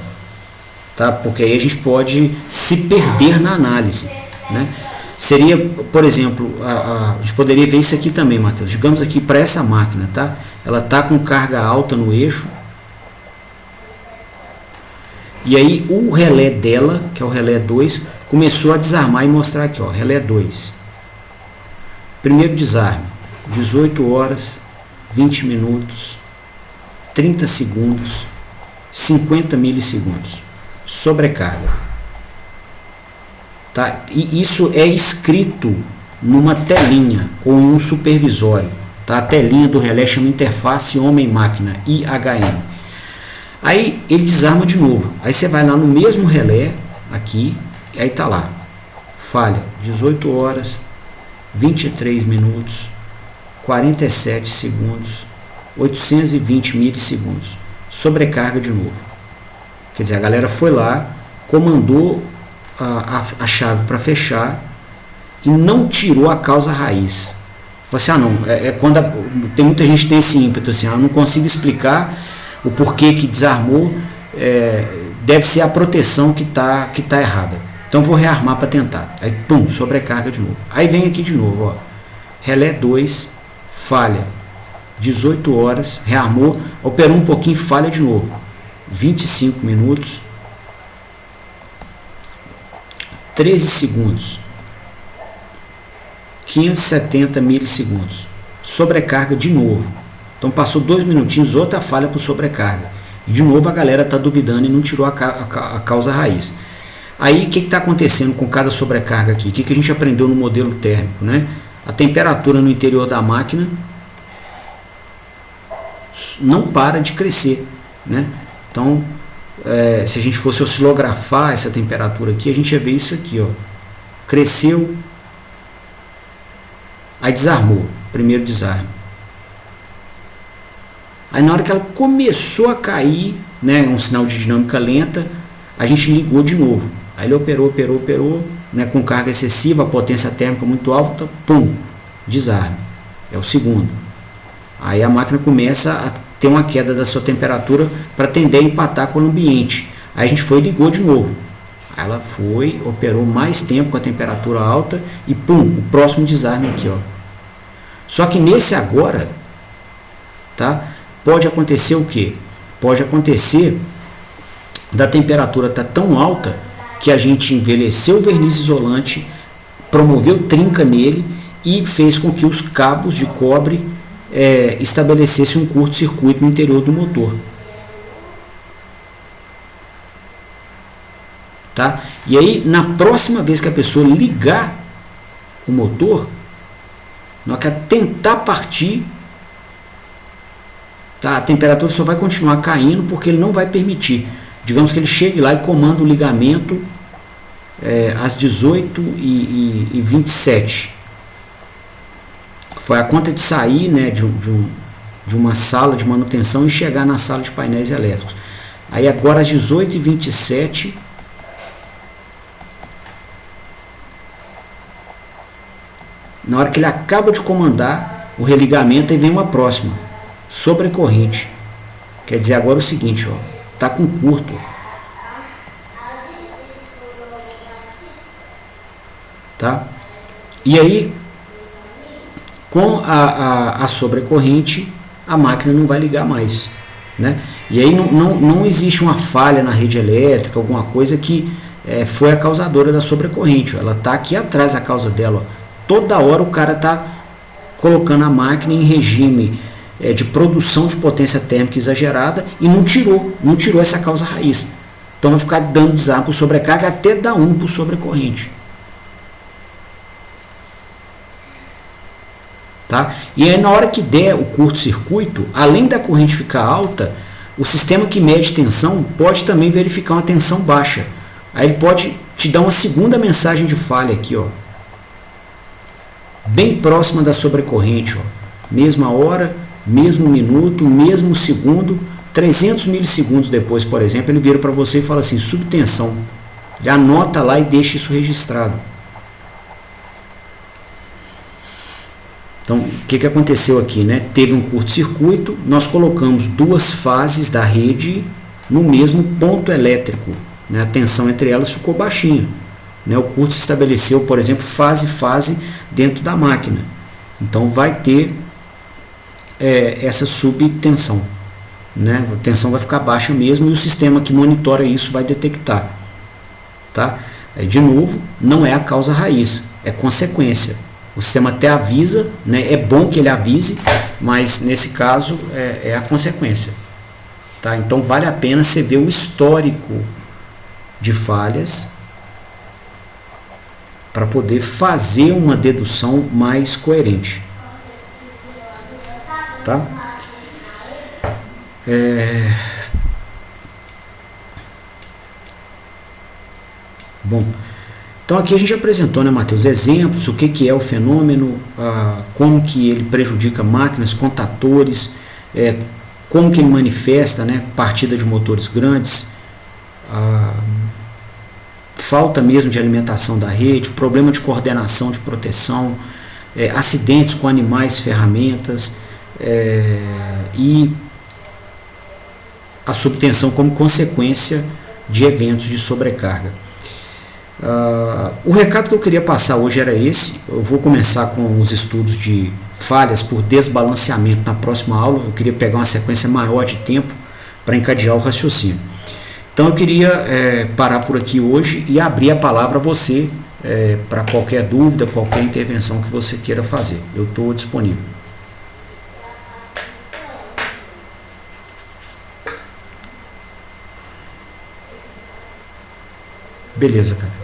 [SPEAKER 1] tá? Porque aí a gente pode se perder na análise, né? Seria, por exemplo, a gente poderia ver isso aqui também, Matheus. Digamos aqui para essa máquina, tá? Ela está com carga alta no eixo. E aí o relé dela, que é o relé 2, começou a desarmar e mostrar aqui, ó, relé 2. Primeiro desarme, 18 horas, 20 minutos, 30 segundos, 50 milissegundos. Sobrecarga. Tá? E isso é escrito numa telinha ou em um supervisório. Tá? A telinha do relé chama interface homem-máquina, IHM. Aí ele desarma de novo. Aí você vai lá no mesmo relé, aqui, e aí tá lá. Falha, 18 horas, 23 minutos, 47 segundos, 820 milissegundos. Sobrecarga de novo. Quer dizer, a galera foi lá, comandou a chave para fechar e não tirou a causa raiz. Falei assim, não, quando tem muita gente que tem esse ímpeto assim, eu não consigo explicar o porquê que desarmou, deve ser a proteção que tá errada. Então vou rearmar para tentar. Aí pum, sobrecarga de novo. Aí vem aqui de novo, ó. Relé 2, falha. 18 horas, rearmou, operou um pouquinho, falha de novo. 25 minutos, 13 segundos, 570 milissegundos, sobrecarga de novo. Então passou 2 minutinhos, outra falha por sobrecarga. E de novo a galera está duvidando e não tirou a causa raiz. Aí o que está acontecendo com cada sobrecarga aqui? O que a gente aprendeu no modelo térmico, né? A temperatura no interior da máquina não para de crescer, né? Então, se a gente fosse oscilografar essa temperatura aqui, a gente ia ver isso aqui, ó. Cresceu, aí desarmou, primeiro desarme. Aí na hora que ela começou a cair, né, um sinal de dinâmica lenta, a gente ligou de novo. Aí ele operou, né, com carga excessiva, a potência térmica muito alta, pum, desarme. É o segundo. Aí a máquina começa a ter uma queda da sua temperatura para tender a empatar com o ambiente. Aí a gente foi e ligou de novo. Aí ela foi, operou mais tempo com a temperatura alta e pum, o próximo desarme aqui, ó. Só que nesse agora, tá? Pode acontecer o quê? Pode acontecer da temperatura estar tão alta que a gente envelheceu o verniz isolante, promoveu trinca nele e fez com que os cabos de cobre estabelecesse um curto-circuito no interior do motor. Tá? E aí, na próxima vez que a pessoa ligar o motor, na hora que ela tentar partir, tá? A temperatura só vai continuar caindo porque ele não vai permitir. Digamos que ele chegue lá e comanda o ligamento às 18h27. Foi a conta de sair, né, de uma sala de manutenção e chegar na sala de painéis elétricos. Aí agora às 18h27, na hora que ele acaba de comandar o religamento, aí vem uma próxima, sobrecorrente. Quer dizer, agora o seguinte, ó, tá com curto. Tá? E aí, com a sobrecorrente, a máquina não vai ligar mais, né? E aí não existe uma falha na rede elétrica, alguma coisa que foi a causadora da sobrecorrente. Ela está aqui atrás, a causa dela. Ó. Toda hora o cara está colocando a máquina em regime de produção de potência térmica exagerada e não tirou essa causa raiz. Então vai ficar dando desarme por sobrecarga até dar um por sobrecorrente. Tá? E aí na hora que der o curto-circuito, além da corrente ficar alta, o sistema que mede tensão pode também verificar uma tensão baixa. Aí ele pode te dar uma segunda mensagem de falha aqui, ó. bem próxima da sobrecorrente, ó. Mesma hora, mesmo minuto, mesmo segundo, 300 milissegundos depois, por exemplo, ele vira para você e fala assim, subtensão. Ele anota lá e deixa isso registrado. Então, o que aconteceu aqui, né? Teve um curto-circuito, nós colocamos duas fases da rede no mesmo ponto elétrico, né? A tensão entre elas ficou baixinha, né? O curto se estabeleceu, por exemplo, fase dentro da máquina. Então, vai ter essa subtensão, né? A tensão vai ficar baixa mesmo e o sistema que monitora isso vai detectar. Tá? De novo, não é a causa raiz, é consequência. O sistema até avisa, né? É bom que ele avise, mas nesse caso é a consequência. Tá? Então vale a pena você ver o histórico de falhas para poder fazer uma dedução mais coerente. Tá? Bom, então aqui a gente apresentou, né, Matheus, exemplos, o que é o fenômeno, como que ele prejudica máquinas, contatores, como que ele manifesta, né, partida de motores grandes, falta mesmo de alimentação da rede, problema de coordenação de proteção, acidentes com animais, ferramentas, e a subtensão como consequência de eventos de sobrecarga. O recado que eu queria passar hoje era esse. Eu vou começar com os estudos de falhas por desbalanceamento na próxima aula. Eu queria pegar uma sequência maior de tempo para encadear o raciocínio. Então eu queria parar por aqui hoje e abrir a palavra a você para qualquer dúvida, qualquer intervenção que você queira fazer. Eu estou disponível. Beleza, cara.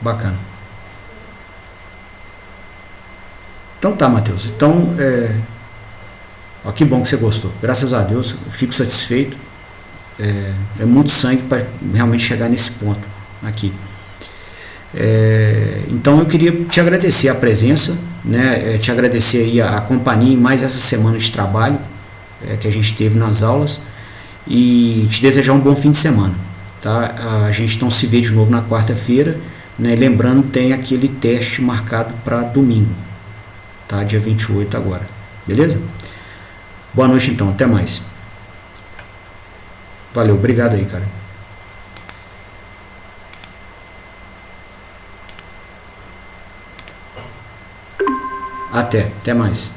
[SPEAKER 1] Bacana. Então tá, Matheus. Então, que bom que você gostou. Graças a Deus, eu fico satisfeito. É muito sangue para realmente chegar nesse ponto aqui. Então eu queria te agradecer a presença, né? Te agradecer aí a companhia em mais essa semana de trabalho que a gente teve nas aulas e te desejar um bom fim de semana. Tá? A gente então se vê de novo na quarta-feira, né? Lembrando, tem aquele teste marcado para domingo, tá? Dia 28 agora, beleza? Boa noite então, até mais. Valeu, obrigado aí, cara. Até mais.